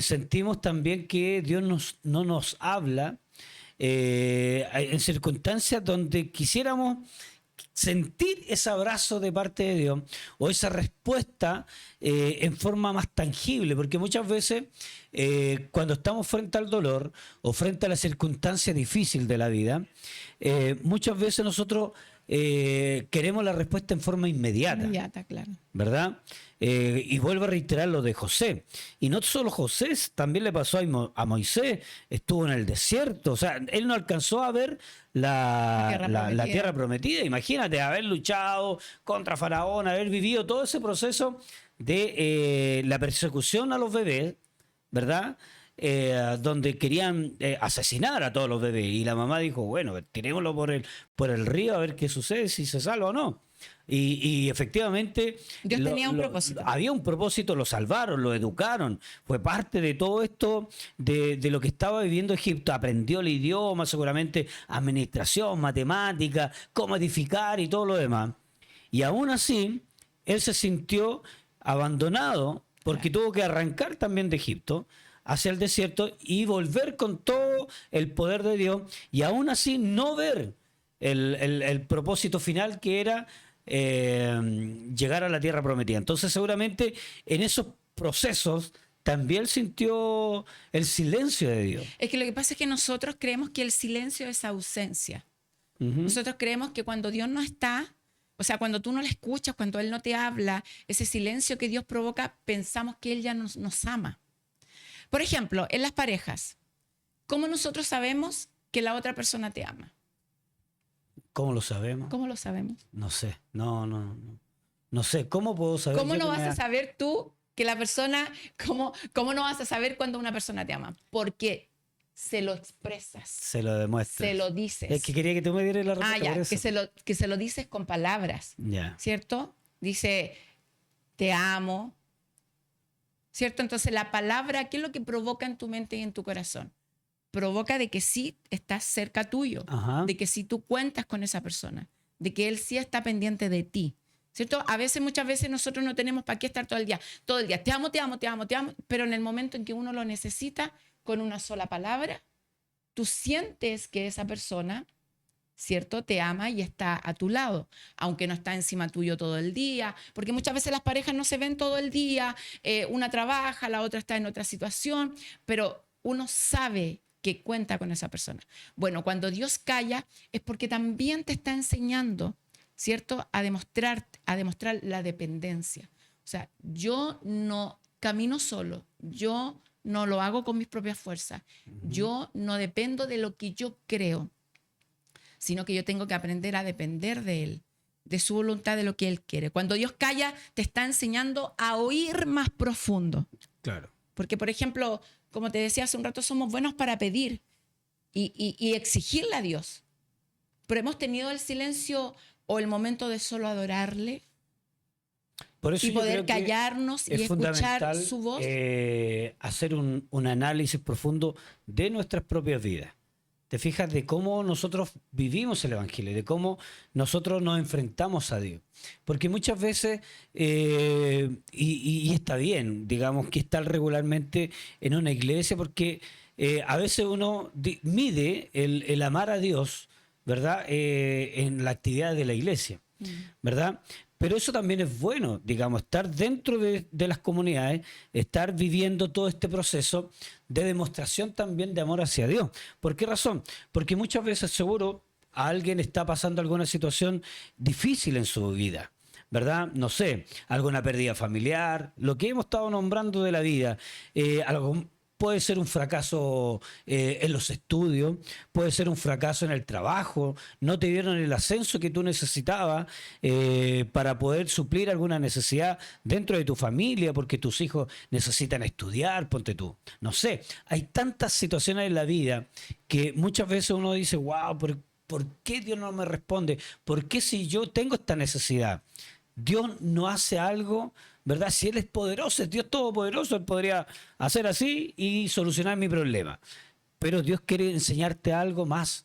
Sentimos también que Dios no nos habla en circunstancias donde quisiéramos sentir ese abrazo de parte de Dios o esa respuesta en forma más tangible, porque muchas veces cuando estamos frente al dolor o frente a la circunstancia difícil de la vida, muchas veces nosotros queremos la respuesta en forma inmediata. Inmediata, claro. ¿Verdad? Y vuelvo a reiterar lo de José. Y no solo José, también le pasó a Moisés, estuvo en el desierto, o sea, él no alcanzó a ver la tierra prometida. Imagínate, haber luchado contra Faraón, haber vivido todo ese proceso de la persecución a los bebés, ¿verdad? Donde querían asesinar a todos los bebés. Y la mamá dijo, bueno, tirémoslo por el río a ver qué sucede, si se salva o no. Y efectivamente Dios tenía un propósito. Había un propósito, lo salvaron, lo educaron. Fue parte de todo esto, de lo que estaba viviendo Egipto. Aprendió el idioma, seguramente administración, matemática, cómo edificar y todo lo demás. Y aún así, él se sintió abandonado porque tuvo que arrancar también de Egipto hacia el desierto y volver con todo el poder de Dios y aún así no ver el propósito final que era llegar a la tierra prometida. Entonces seguramente en esos procesos también sintió el silencio de Dios. Es que lo que pasa es que nosotros creemos que el silencio es ausencia. Ujú. Nosotros creemos que cuando Dios no está, o sea, cuando tú no le escuchas, cuando Él no te habla, ese silencio que Dios provoca, pensamos que Él ya nos ama. Por ejemplo, en las parejas, ¿cómo nosotros sabemos que la otra persona te ama? ¿Cómo lo sabemos? ¿Cómo lo sabemos? No sé, no sé, ¿cómo puedo saber? ¿Cómo yo no que vas me a da- saber tú que la persona, cómo no vas a saber cuando una persona te ama? Porque se lo expresas, Se lo demuestra. se lo dices. Es que quería que tú me dieras la respuesta por Ya, eso. que se lo dices con palabras, Ya. ¿cierto? Dice, te amo, ¿cierto? Entonces la palabra, ¿qué es lo que provoca en tu mente y en tu corazón? Provoca de que sí estás cerca tuyo, Ajá. de que sí tú cuentas con esa persona, de que él sí está pendiente de ti, ¿cierto? A veces, muchas veces nosotros no tenemos para qué estar todo el día, te amo, te amo, te amo, te amo, pero en el momento en que uno lo necesita, con una sola palabra, tú sientes que esa persona, ¿cierto? Te ama y está a tu lado, aunque no está encima tuyo todo el día, porque muchas veces las parejas no se ven todo el día, una trabaja, la otra está en otra situación, pero uno sabe que cuenta con esa persona. Bueno, cuando Dios calla es porque también te está enseñando, ¿cierto? A demostrar la dependencia. O sea, yo no camino solo, yo no lo hago con mis propias fuerzas, yo no dependo de lo que yo creo, sino que yo tengo que aprender a depender de Él, de su voluntad, de lo que Él quiere. Cuando Dios calla, te está enseñando a oír más profundo. Claro. Porque, por ejemplo, como te decía hace un rato, somos buenos para pedir y exigirle a Dios. Pero hemos tenido el silencio o el momento de solo adorarle Por eso y yo poder creo que callarnos y es escuchar fundamental su voz. hacer un análisis profundo de nuestras propias vidas. Te fijas de cómo nosotros vivimos el Evangelio, de cómo nosotros nos enfrentamos a Dios. Porque muchas veces, y está bien, digamos, que estar regularmente en una iglesia, porque a veces uno mide el amar a Dios, ¿verdad? En la actividad de la iglesia, ¿verdad? Pero eso también es bueno, digamos, estar dentro de las comunidades, estar viviendo todo este proceso de demostración también de amor hacia Dios. ¿Por qué razón? Porque muchas veces seguro a alguien está pasando alguna situación difícil en su vida, ¿verdad? No sé, alguna pérdida familiar, lo que hemos estado nombrando de la vida, algo. Puede ser un fracaso en los estudios, puede ser un fracaso en el trabajo, no te dieron el ascenso que tú necesitabas para poder suplir alguna necesidad dentro de tu familia, porque tus hijos necesitan estudiar, ponte tú. No sé, hay tantas situaciones en la vida que muchas veces uno dice, wow, ¿por qué Dios no me responde? ¿Por qué si yo tengo esta necesidad? Dios no hace algo, ¿verdad? Si Él es poderoso, es Dios todopoderoso, Él podría hacer así y solucionar mi problema. Pero Dios quiere enseñarte algo más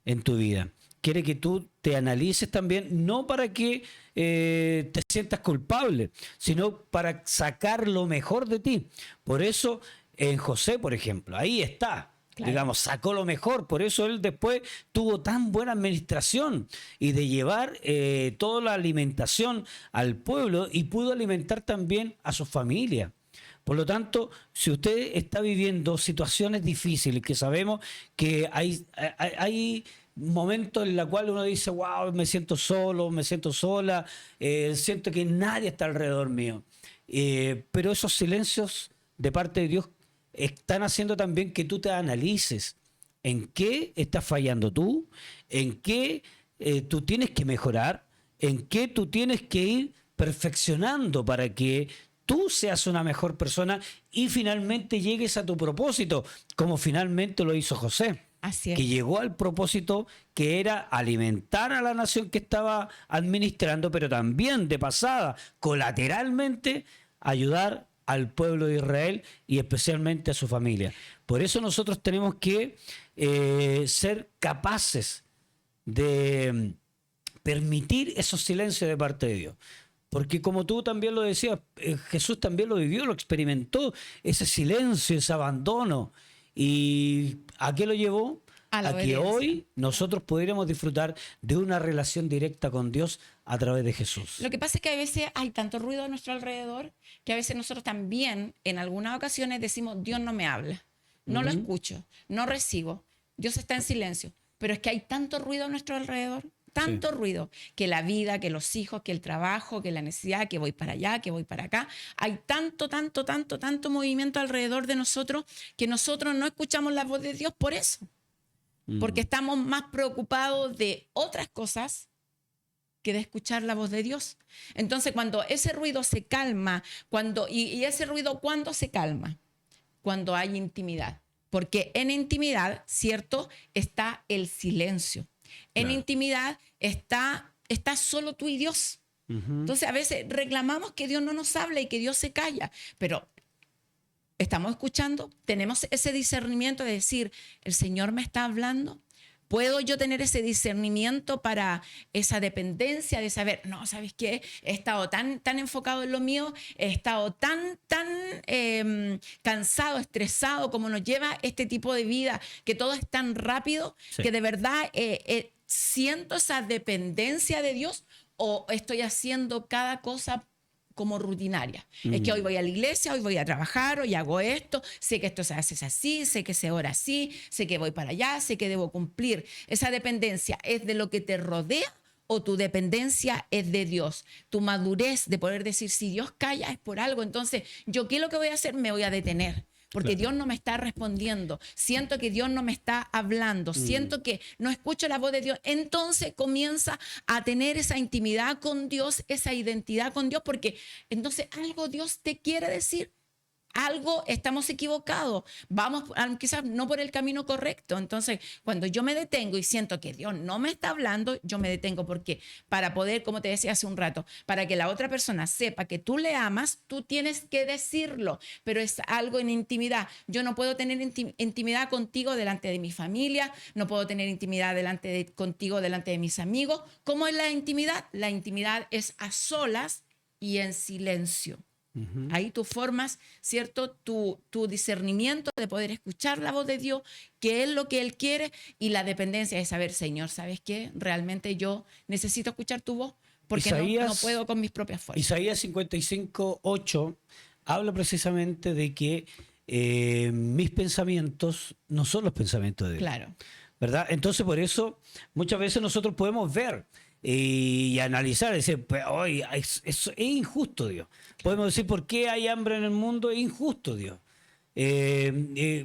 en tu vida. Quiere que tú te analices también, no para que te sientas culpable, sino para sacar lo mejor de ti. Por eso, en José, por ejemplo, ahí está. Claro. Digamos, sacó lo mejor, por eso él después tuvo tan buena administración y de llevar toda la alimentación al pueblo y pudo alimentar también a su familia. Por lo tanto, si usted está viviendo situaciones difíciles, que sabemos que hay momentos en los cuales uno dice, wow, me siento solo, me siento sola, siento que nadie está alrededor mío. Pero esos silencios de parte de Dios están haciendo también que tú te analices en qué estás fallando tú, en qué tú tienes que mejorar, en qué tú tienes que ir perfeccionando para que tú seas una mejor persona y finalmente llegues a tu propósito, como finalmente lo hizo José. Así es. Que llegó al propósito que era alimentar a la nación que estaba administrando, pero también de pasada, colateralmente, ayudar al pueblo de Israel y especialmente a su familia. Por eso nosotros tenemos que ser capaces de permitir esos silencios de parte de Dios. Porque como tú también lo decías, Jesús también lo vivió, lo experimentó, ese silencio, ese abandono. ¿Y a qué lo llevó? A la A que obediencia. hoy nosotros pudiéramos disfrutar de una relación directa con Dios a través de Jesús. Lo que pasa es que a veces hay tanto ruido a nuestro alrededor que a veces nosotros también en algunas ocasiones decimos, Dios no me habla, no lo escucho, no recibo, Dios está en silencio. Pero es que hay tanto ruido a nuestro alrededor, tanto ruido, que la vida, que los hijos, que el trabajo, que la necesidad, que voy para allá, que voy para acá. Hay tanto movimiento alrededor de nosotros que nosotros no escuchamos la voz de Dios por eso. Porque estamos más preocupados de otras cosas que de escuchar la voz de Dios. Entonces, cuando ese ruido se calma, y ese ruido, ¿cuándo se calma? Cuando hay intimidad. Porque en intimidad, ¿cierto?, está el silencio. En intimidad está solo tú y Dios. Entonces, a veces reclamamos que Dios no nos habla y que Dios se calla, pero ¿estamos escuchando? ¿Tenemos ese discernimiento de decir, el Señor me está hablando? ¿Puedo yo tener ese discernimiento para esa dependencia de saber, no, ¿sabes qué? He estado tan enfocado en lo mío, he estado tan cansado, estresado, como nos lleva este tipo de vida, que todo es tan rápido, que de verdad siento esa dependencia de Dios, o estoy haciendo cada cosa como rutinaria. Es que hoy voy a la iglesia, hoy voy a trabajar, hoy hago esto, sé que esto se hace así, sé que se ora así, sé que voy para allá, sé que debo cumplir. ¿Esa dependencia es de lo que te rodea o tu dependencia es de Dios? Tu madurez de poder decir, si Dios calla es por algo, entonces yo, ¿qué es lo que voy a hacer? Me voy a detener. Porque Dios no me está respondiendo, siento que Dios no me está hablando, siento que no escucho la voz de Dios. Entonces comienza a tener esa intimidad con Dios, esa identidad con Dios, porque entonces algo Dios te quiere decir. Algo estamos equivocados, vamos quizás no por el camino correcto. Entonces, cuando yo me detengo y siento que Dios no me está hablando, yo me detengo, porque para poder, como te decía hace un rato, para que la otra persona sepa que tú le amas, tú tienes que decirlo, pero es algo en intimidad. Yo no puedo tener intimidad contigo delante de mi familia, no puedo tener intimidad contigo delante de mis amigos. ¿Cómo es la intimidad? La intimidad es a solas y en silencio. Ahí tú formas, ¿cierto?, tu discernimiento de poder escuchar la voz de Dios, qué es lo que Él quiere, y la dependencia de saber, Señor, ¿sabes qué? Realmente yo necesito escuchar tu voz, porque no puedo con mis propias fuerzas. Isaías 55:8 habla precisamente de que mis pensamientos no son los pensamientos de Dios. Claro. ¿Verdad? Entonces, por eso, muchas veces nosotros podemos ver y analizar, decir, pues, hoy es injusto, Dios. Podemos decir, ¿por qué hay hambre en el mundo? Es injusto, Dios.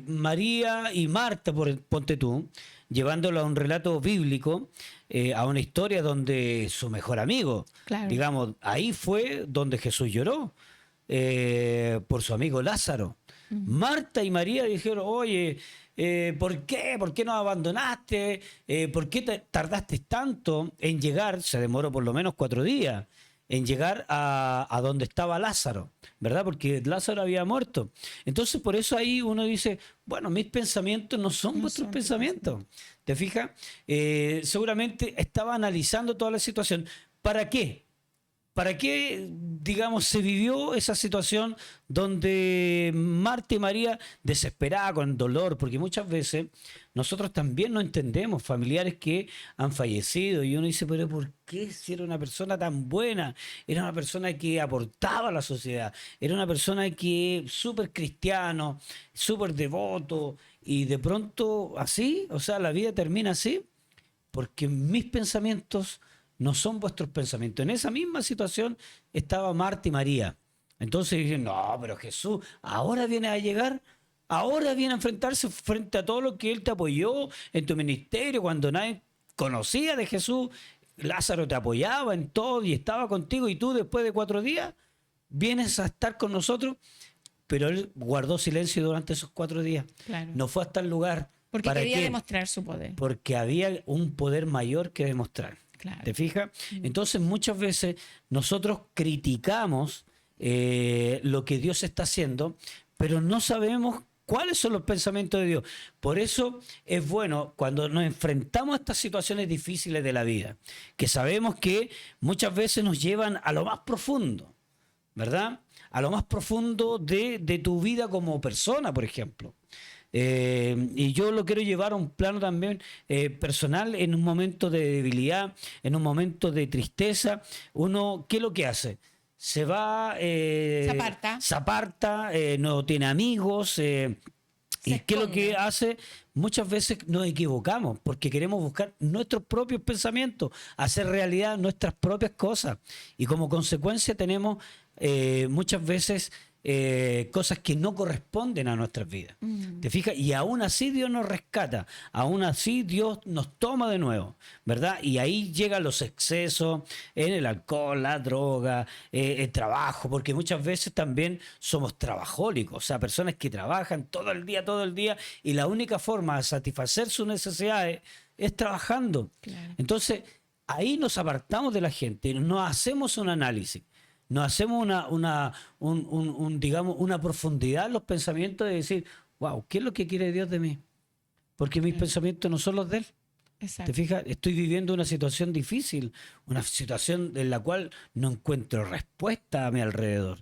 María y Marta, ponte tú, llevándolo a un relato bíblico, a una historia donde su mejor amigo, digamos, ahí fue donde Jesús lloró por su amigo Lázaro. Marta y María dijeron, oye, ¿por qué? ¿Por qué nos abandonaste? ¿Por qué tardaste tanto en llegar? Se demoró por lo menos 4 días en llegar a donde estaba Lázaro, ¿verdad? Porque Lázaro había muerto. Entonces, por eso ahí uno dice, bueno, mis pensamientos no son vuestros pensamientos. ¿Te fijas? Seguramente estaba analizando toda la situación. ¿Para qué? ¿Para qué, digamos, se vivió esa situación donde Marta y María, desesperadas, con dolor? Porque muchas veces nosotros también no entendemos familiares que han fallecido y uno dice, pero ¿por qué si era una persona tan buena? Era una persona que aportaba a la sociedad, era una persona que súper cristiano, súper devoto, y de pronto así, o sea, la vida termina así, porque mis pensamientos no son vuestros pensamientos. En esa misma situación estaba Marta y María. Entonces dicen, no, pero Jesús ahora viene a llegar, ahora viene a enfrentarse frente a todo lo que Él te apoyó en tu ministerio, cuando nadie conocía de Jesús. Lázaro te apoyaba en todo y estaba contigo, y tú después de 4 días vienes a estar con nosotros. Pero Él guardó silencio durante esos 4 días. Claro. No fue hasta el lugar. Porque quería demostrar su poder. Porque había un poder mayor que demostrar. Claro. ¿Te fijas? Entonces muchas veces nosotros criticamos lo que Dios está haciendo, pero no sabemos ¿Cuáles son los pensamientos de Dios? Por eso es bueno cuando nos enfrentamos a estas situaciones difíciles de la vida, que sabemos que muchas veces nos llevan a lo más profundo, ¿verdad? A lo más profundo de tu vida como persona, por ejemplo. Y yo lo quiero llevar a un plano también personal, en un momento de debilidad, en un momento de tristeza. Uno, ¿qué es lo que hace? Se va, se aparta, no tiene amigos. ¿Y qué es lo que hace? Muchas veces nos equivocamos porque queremos buscar nuestros propios pensamientos, hacer realidad nuestras propias cosas. Y como consecuencia tenemos muchas veces cosas que no corresponden a nuestras vidas. ¿Te fijas? Y aún así Dios nos rescata, aún así Dios nos toma de nuevo, ¿verdad? Y ahí llegan los excesos en el alcohol, la droga, el trabajo, porque muchas veces también somos trabajólicos, o sea, personas que trabajan todo el día, y la única forma de satisfacer sus necesidades es trabajando. Claro. Entonces, ahí nos apartamos de la gente, nos hacemos un análisis. Nos hacemos digamos, una profundidad en los pensamientos de decir, wow, ¿qué es lo que quiere Dios de mí? Porque mis pensamientos no son los de Él. Exacto. ¿Te fijas? Estoy viviendo una situación difícil, una situación en la cual no encuentro respuesta a mi alrededor.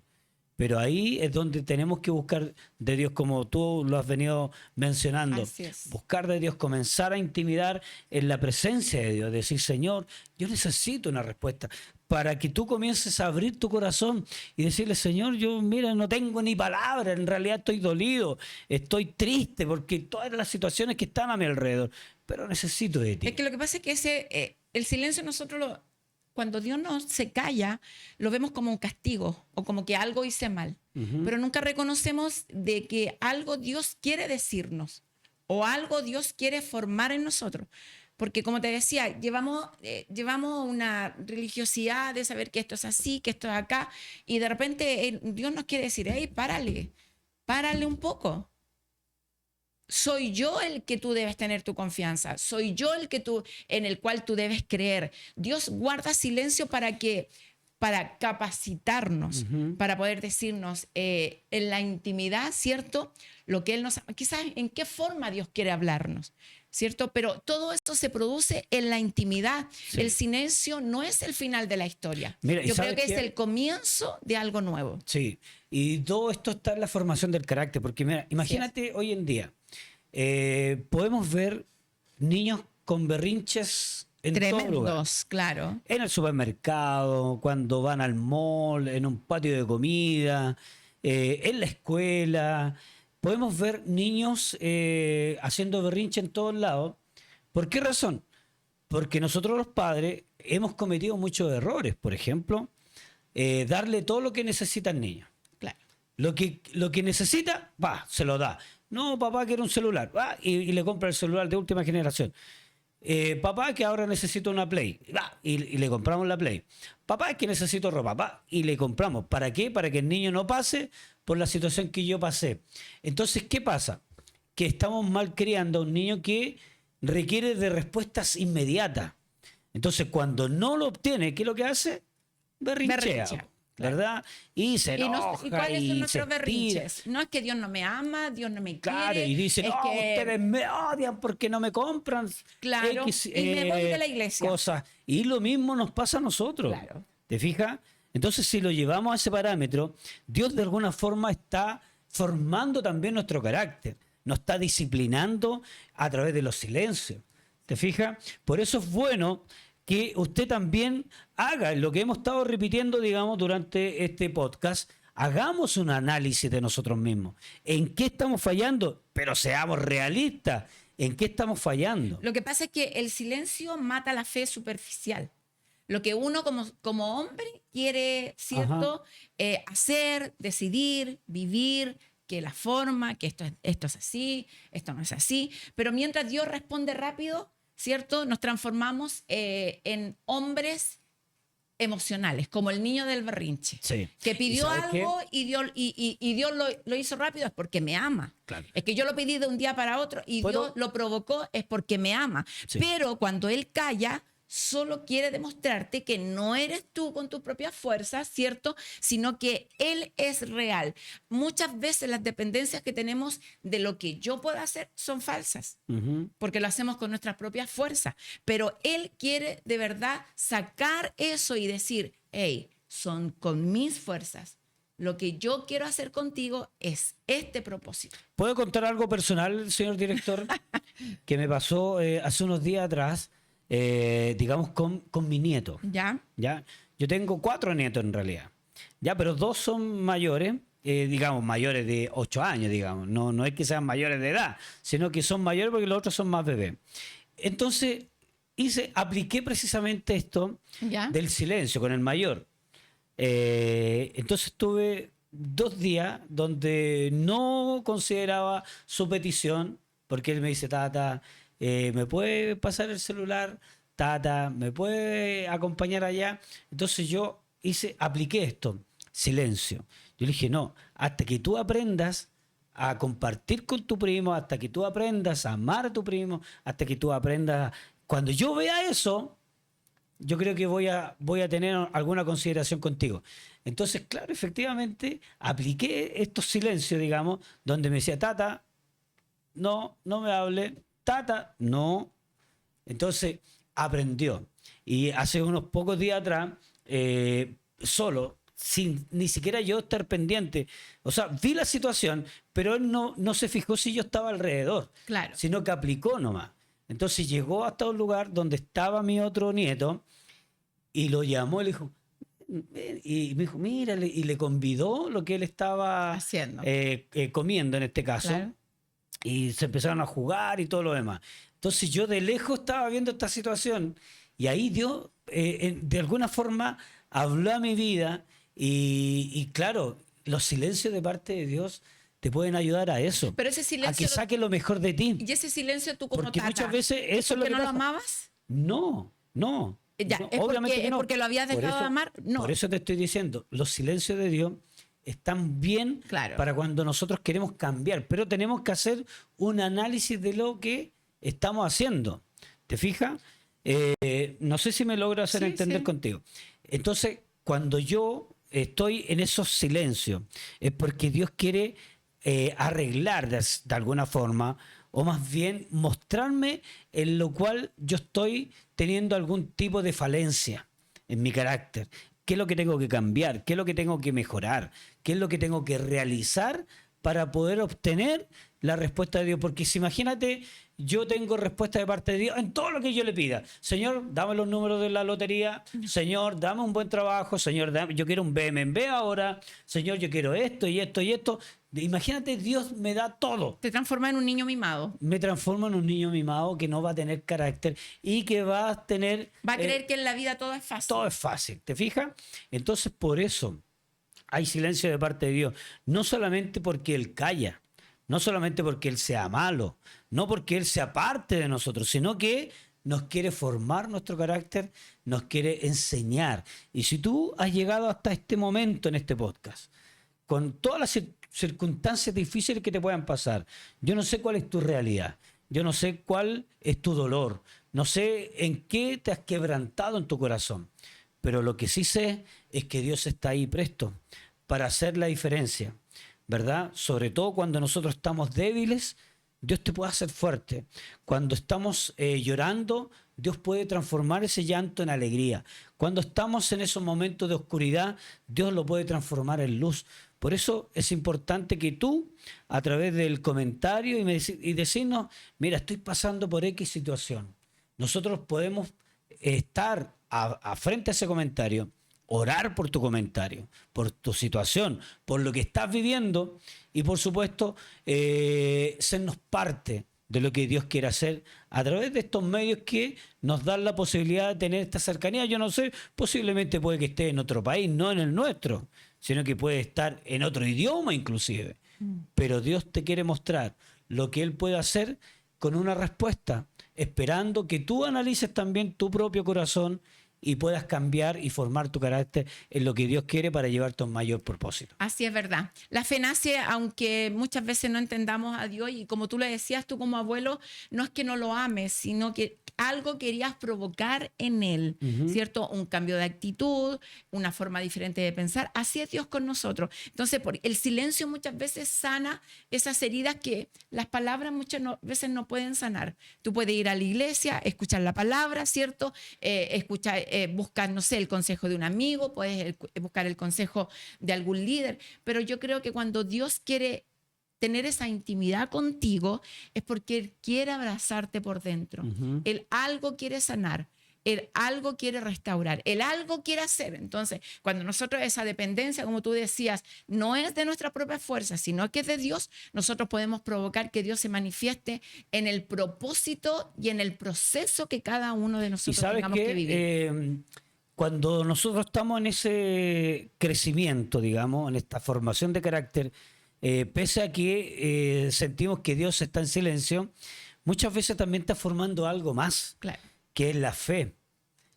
Pero ahí es donde tenemos que buscar de Dios, como tú lo has venido mencionando. Así es. Buscar de Dios, comenzar a intimidar en la presencia de Dios. Decir, Señor, yo necesito una respuesta. Para que tú comiences a abrir tu corazón y decirle, Señor, yo mira, no tengo ni palabra, en realidad estoy dolido, estoy triste porque todas las situaciones que están a mi alrededor, pero necesito de ti. Es que lo que pasa es que el silencio cuando Dios nos se calla, lo vemos como un castigo o como que algo hice mal. Pero nunca reconocemos de que algo Dios quiere decirnos o algo Dios quiere formar en nosotros. Porque como te decía, llevamos una religiosidad de saber que esto es así, que esto es acá, y de repente Dios nos quiere decir, hey, párale un poco. Soy yo el que tú debes tener tu confianza. Soy yo en el cual tú debes creer. Dios guarda silencio para capacitarnos, para poder decirnos en la intimidad, ¿cierto? Lo que Él quizás en qué forma Dios quiere hablarnos, ¿cierto? Pero todo esto se produce en la intimidad. Sí. El silencio no es el final de la historia. Mira, yo creo que es el comienzo de algo nuevo. Sí, y todo esto está en la formación del carácter, porque mira, imagínate hoy en día, podemos ver niños con berrinches en tremendos, todo lugar. Claro. En el supermercado, cuando van al mall, en un patio de comida, en la escuela. Podemos ver niños haciendo berrinche en todos lados. ¿Por qué razón? Porque nosotros los padres hemos cometido muchos errores. Por ejemplo, darle todo lo que necesita el niño. Claro. Lo que necesita, se lo da. No, papá quiere un celular. Y le compra el celular de última generación. Papá que ahora necesita una Play. Y le compramos la Play. Papá que necesito ropa. Y le compramos. ¿Para qué? Para que el niño no pase por la situación que yo pasé. Entonces, ¿qué pasa? Que estamos mal criando a un niño que requiere de respuestas inmediatas. Entonces, cuando no lo obtiene, ¿qué es lo que hace? Berrinchea. ¿Verdad? Y se enoja. ¿Y cuáles son nuestros berrinches? No es que Dios no me ama, Dios no me quiere. Claro, y dice, no, ustedes me odian porque no me compran. Claro, y me voy de la iglesia. Cosas. Y lo mismo nos pasa a nosotros. Claro. ¿Te fijas? Entonces, si lo llevamos a ese parámetro, Dios de alguna forma está formando también nuestro carácter. Nos está disciplinando a través de los silencios. ¿Te fijas? Por eso es bueno que usted también haga lo que hemos estado repitiendo, digamos, durante este podcast. Hagamos un análisis de nosotros mismos. ¿En qué estamos fallando? Pero seamos realistas. ¿En qué estamos fallando? Lo que pasa es que el silencio mata la fe superficial. Lo que uno como hombre quiere, ¿cierto? Hacer, decidir, vivir, que la forma, que esto es así, esto no es así. Pero mientras Dios responde rápido, ¿cierto? Nos transformamos en hombres emocionales, como el niño del berrinche, sí. Que pidió algo y Dios lo hizo rápido, es porque me ama. Claro. Es que yo lo pedí de un día para otro y Dios lo provocó, es porque me ama. Sí. Pero cuando Él calla, solo quiere demostrarte que no eres tú con tus propias fuerzas, ¿cierto? Sino que Él es real. Muchas veces las dependencias que tenemos de lo que yo puedo hacer son falsas, porque lo hacemos con nuestras propias fuerzas. Pero Él quiere de verdad sacar eso y decir, hey, son con mis fuerzas. Lo que yo quiero hacer contigo es este propósito. ¿Puedo contar algo personal, señor director? Que me pasó hace unos días atrás, digamos, con mi nieto. ¿Ya? ¿Ya? Yo tengo 4 nietos en realidad. ¿Ya? Pero 2 son mayores, digamos, mayores de 8 años, digamos. No, no es que sean mayores de edad, sino que son mayores porque los otros son más bebés. Entonces, apliqué precisamente esto ¿Ya? del silencio con el mayor. Entonces tuve 2 días donde no consideraba su petición, porque él me dice, Tata, ¿me puede pasar el celular? Tata, ¿me puede acompañar allá? Entonces yo apliqué esto, silencio. Yo le dije, no, hasta que tú aprendas a compartir con tu primo, hasta que tú aprendas a amar a tu primo, hasta que tú aprendas... Cuando yo vea eso, yo creo que voy a tener alguna consideración contigo. Entonces, claro, efectivamente, apliqué estos silencios, digamos, donde me decía, Tata, no me hable, Tata, no. Entonces, aprendió. Y hace unos pocos días atrás, solo, sin ni siquiera yo estar pendiente, o sea, vi la situación, pero él no se fijó si yo estaba alrededor, Claro. sino que aplicó nomás. Entonces llegó hasta un lugar donde estaba mi otro nieto y lo llamó y le dijo, y me dijo, mírale, y le convidó lo que él estaba Haciendo. comiendo en este caso. Claro. Y se empezaron a jugar y todo lo demás. Entonces yo de lejos estaba viendo esta situación y ahí Dios, de alguna forma, habló a mi vida y claro, los silencios de parte de Dios te pueden ayudar a eso, Pero ese a silencio... que saque lo mejor de ti. Y ese silencio tú como Porque Tata, muchas veces eso es lo ¿porque que no lo pasa. amabas? No. Ya, No, ¿es obviamente porque, que no. porque lo habías Por dejado de eso- amar? No. Por eso te estoy diciendo, los silencios de Dios están bien Claro. para cuando nosotros queremos cambiar, pero tenemos que hacer un análisis de lo que estamos haciendo. ¿Te fijas? No sé si me logro hacer Sí, entender sí. contigo. Entonces, cuando yo estoy en esos silencios, es porque Dios quiere arreglar de alguna forma, o más bien mostrarme en lo cual yo estoy teniendo algún tipo de falencia en mi carácter. ¿Qué es lo que tengo que cambiar? ¿Qué es lo que tengo que mejorar? ¿Qué es lo que tengo que realizar para poder obtener la respuesta de Dios? Porque si imagínate, yo tengo respuesta de parte de Dios en todo lo que yo le pida. Señor, dame los números de la lotería. Señor, dame un buen trabajo. Señor, yo quiero un BMW ahora. Señor, yo quiero esto y esto y esto. Imagínate, Dios me da todo. Te transforma en un niño mimado. Me transformo en un niño mimado que no va a tener carácter y que va a tener... Va a creer que en la vida todo es fácil. todo es fácil, ¿te fijas? Entonces, por eso hay silencio de parte de Dios. No solamente porque Él calla, no solamente porque Él sea malo, no porque Él sea parte de nosotros, sino que nos quiere formar nuestro carácter, nos quiere enseñar. Y si tú has llegado hasta este momento en este podcast, con todas las circunstancias difíciles que te puedan pasar, yo no sé cuál es tu realidad, yo no sé cuál es tu dolor, no sé en qué te has quebrantado en tu corazón, pero lo que sí sé es que Dios está ahí presto para hacer la diferencia, ¿verdad? Sobre todo cuando nosotros estamos débiles, Dios te puede hacer fuerte. Cuando estamos llorando, Dios puede transformar ese llanto en alegría. Cuando estamos en esos momentos de oscuridad, Dios lo puede transformar en luz. Por eso es importante que tú, a través del comentario y decirnos, mira, estoy pasando por X situación. Nosotros podemos estar frente a ese comentario, orar por tu comentario, por tu situación, por lo que estás viviendo y por supuesto sernos parte de lo que Dios quiere hacer a través de estos medios que nos dan la posibilidad de tener esta cercanía. Yo no sé, posiblemente puede que esté en otro país, no en el nuestro, sino que puede estar en otro idioma inclusive. Pero Dios te quiere mostrar lo que Él puede hacer con una respuesta, esperando que tú analices también tu propio corazón y puedas cambiar y formar tu carácter en lo que Dios quiere para llevarte a un mayor propósito. Así es verdad. La fe nace, aunque muchas veces no entendamos a Dios, y como tú le decías, tú como abuelo, no es que no lo ames, sino que algo querías provocar en él, ¿cierto? Un cambio de actitud, una forma diferente de pensar. Así es Dios con nosotros. Entonces, el silencio muchas veces sana esas heridas que las palabras muchas veces no pueden sanar. Tú puedes ir a la iglesia, escuchar la palabra, ¿cierto? Buscar, no sé, el consejo de un amigo, puedes buscar el consejo de algún líder, pero yo creo que cuando Dios quiere tener esa intimidad contigo es porque Él quiere abrazarte por dentro. Él algo quiere sanar. Él algo quiere restaurar. Él algo quiere hacer. Entonces, cuando nosotros esa dependencia, como tú decías, no es de nuestra propia fuerza, sino que es de Dios, nosotros podemos provocar que Dios se manifieste en el propósito y en el proceso que cada uno de nosotros tengamos que vivir. Cuando nosotros estamos en ese crecimiento, digamos, en esta formación de carácter, pese a que sentimos que Dios está en silencio, muchas veces también está formando algo más, Claro. que es la fe,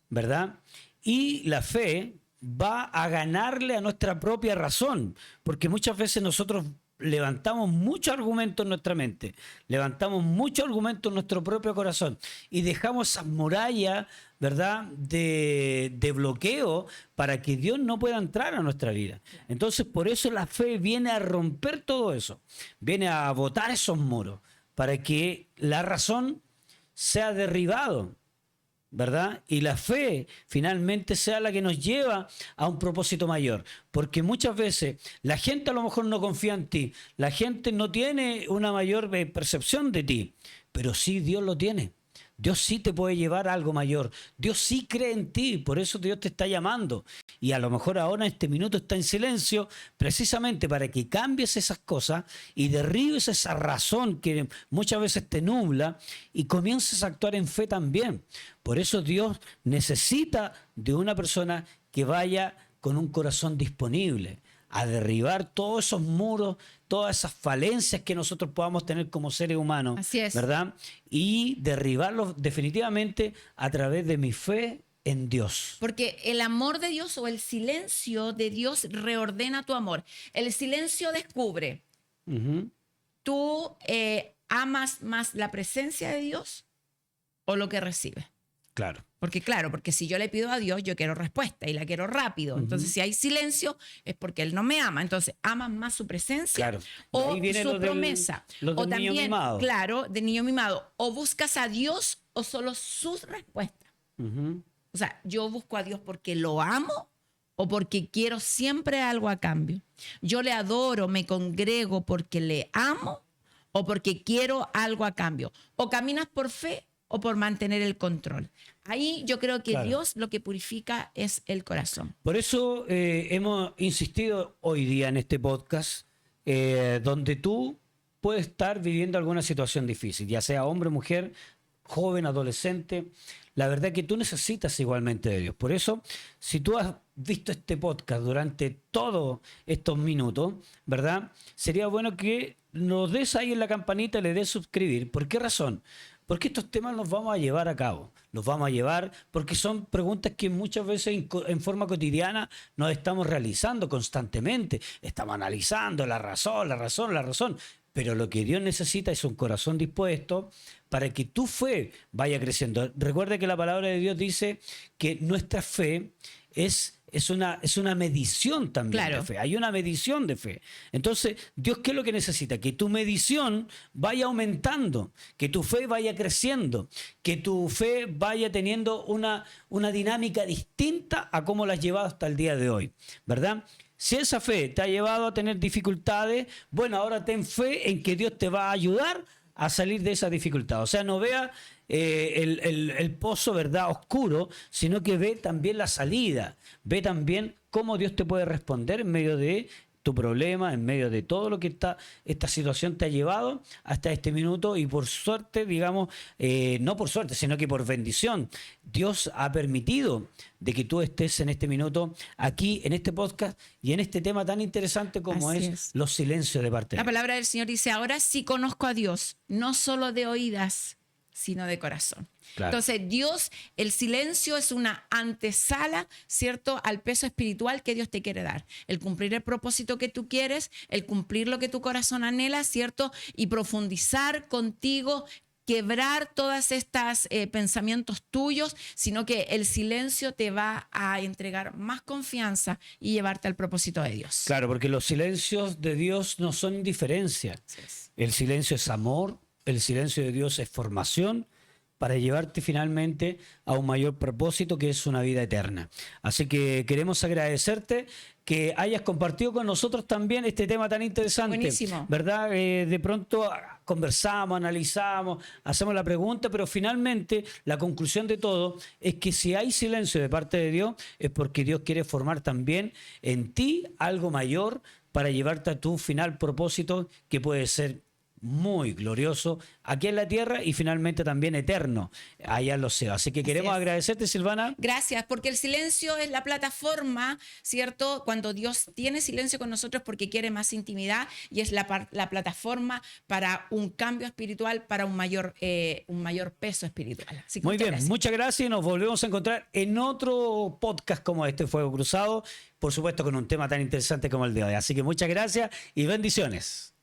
¿verdad? Y la fe va a ganarle a nuestra propia razón, porque muchas veces nosotros levantamos muchos argumentos en nuestra mente, levantamos muchos argumentos en nuestro propio corazón y dejamos esas murallas, ¿verdad?, de bloqueo para que Dios no pueda entrar a nuestra vida. Entonces, por eso la fe viene a romper todo eso, viene a botar esos muros para que la razón sea derribado, ¿verdad? Y la fe finalmente sea la que nos lleva a un propósito mayor. Porque muchas veces la gente a lo mejor no confía en ti, la gente no tiene una mayor percepción de ti, pero sí Dios lo tiene. Dios sí te puede llevar a algo mayor. Dios sí cree en ti, por eso Dios te está llamando. Y a lo mejor ahora en este minuto está en silencio precisamente para que cambies esas cosas y derribes esa razón que muchas veces te nubla y comiences a actuar en fe también. Por eso Dios necesita de una persona que vaya con un corazón disponible a derribar todos esos muros, todas esas falencias que nosotros podamos tener como seres humanos. Así es. ¿Verdad? Y derribarlos definitivamente a través de mi fe en Dios. Porque el amor de Dios o el silencio de Dios reordena tu amor. El silencio descubre. ¿Tú amas más la presencia de Dios o lo que recibes? Claro. Porque si yo le pido a Dios, yo quiero respuesta y la quiero rápido. Entonces, si hay silencio, es porque Él no me ama. Entonces, ¿amas más su presencia o su promesa? Los del niño mimado. Claro, de niño mimado. O buscas a Dios o solo sus respuestas. O sea, yo busco a Dios porque lo amo o porque quiero siempre algo a cambio. Yo le adoro, me congrego porque le amo o porque quiero algo a cambio. O caminas por fe o por mantener el control. Ahí yo creo que Dios lo que purifica es el corazón. Por eso hemos insistido hoy día en este podcast, donde tú puedes estar viviendo alguna situación difícil, ya sea hombre, mujer, joven, adolescente. La verdad que tú necesitas igualmente de Dios. Por eso, si tú has visto este podcast durante todos estos minutos, ¿verdad? Sería bueno que nos des ahí en la campanita y le des suscribir. ¿Por qué razón? Porque estos temas los vamos a llevar a cabo, los vamos a llevar porque son preguntas que muchas veces en forma cotidiana nos estamos realizando constantemente. Estamos analizando la razón, pero lo que Dios necesita es un corazón dispuesto para que tu fe vaya creciendo. Recuerda que la palabra de Dios dice que nuestra fe es una medición también de fe. Hay una medición de fe. Entonces, Dios, ¿qué es lo que necesita? Que tu medición vaya aumentando, que tu fe vaya creciendo, que tu fe vaya teniendo una dinámica distinta a cómo la has llevado hasta el día de hoy, ¿verdad? Si esa fe te ha llevado a tener dificultades, bueno, ahora ten fe en que Dios te va a ayudar a salir de esa dificultad. O sea, no vea el pozo, ¿verdad?, oscuro, sino que ve también la salida, ve también cómo Dios te puede responder en medio de tu problema, en medio de todo lo que esta situación te ha llevado hasta este minuto. Y por suerte, digamos, no por suerte, sino que por bendición, Dios ha permitido de que tú estés en este minuto aquí en este podcast y en este tema tan interesante como es los silencios de parte de Dios. La palabra del Señor dice: ahora sí conozco a Dios, no solo de oídas, sino de corazón. Claro. Entonces, Dios, el silencio es una antesala, ¿cierto?, al peso espiritual que Dios te quiere dar. El cumplir el propósito que tú quieres, el cumplir lo que tu corazón anhela, ¿cierto?, y profundizar contigo quebrar todas estas pensamientos tuyos, sino que el silencio te va a entregar más confianza y llevarte al propósito de Dios. Claro, porque los silencios de Dios no son indiferencia. Así es. El silencio es amor, el silencio de Dios es formación para llevarte finalmente a un mayor propósito, que es una vida eterna. Así que queremos agradecerte que hayas compartido con nosotros también este tema tan interesante. Buenísimo. ¿Verdad? De pronto conversamos, analizamos, hacemos la pregunta, pero finalmente la conclusión de todo es que si hay silencio de parte de Dios, es porque Dios quiere formar también en ti algo mayor para llevarte a tu final propósito, que puede ser muy glorioso aquí en la tierra y finalmente también eterno allá en los cielos. Así que queremos agradecerte, Silvana. Gracias, porque el silencio es la plataforma, ¿cierto? Cuando Dios tiene silencio con nosotros porque quiere más intimidad, y es la plataforma para un cambio espiritual, para un mayor peso espiritual. Así que Muy bien, muchas gracias y nos volvemos a encontrar en otro podcast como este, Fuego Cruzado, por supuesto con un tema tan interesante como el de hoy. Así que muchas gracias y bendiciones.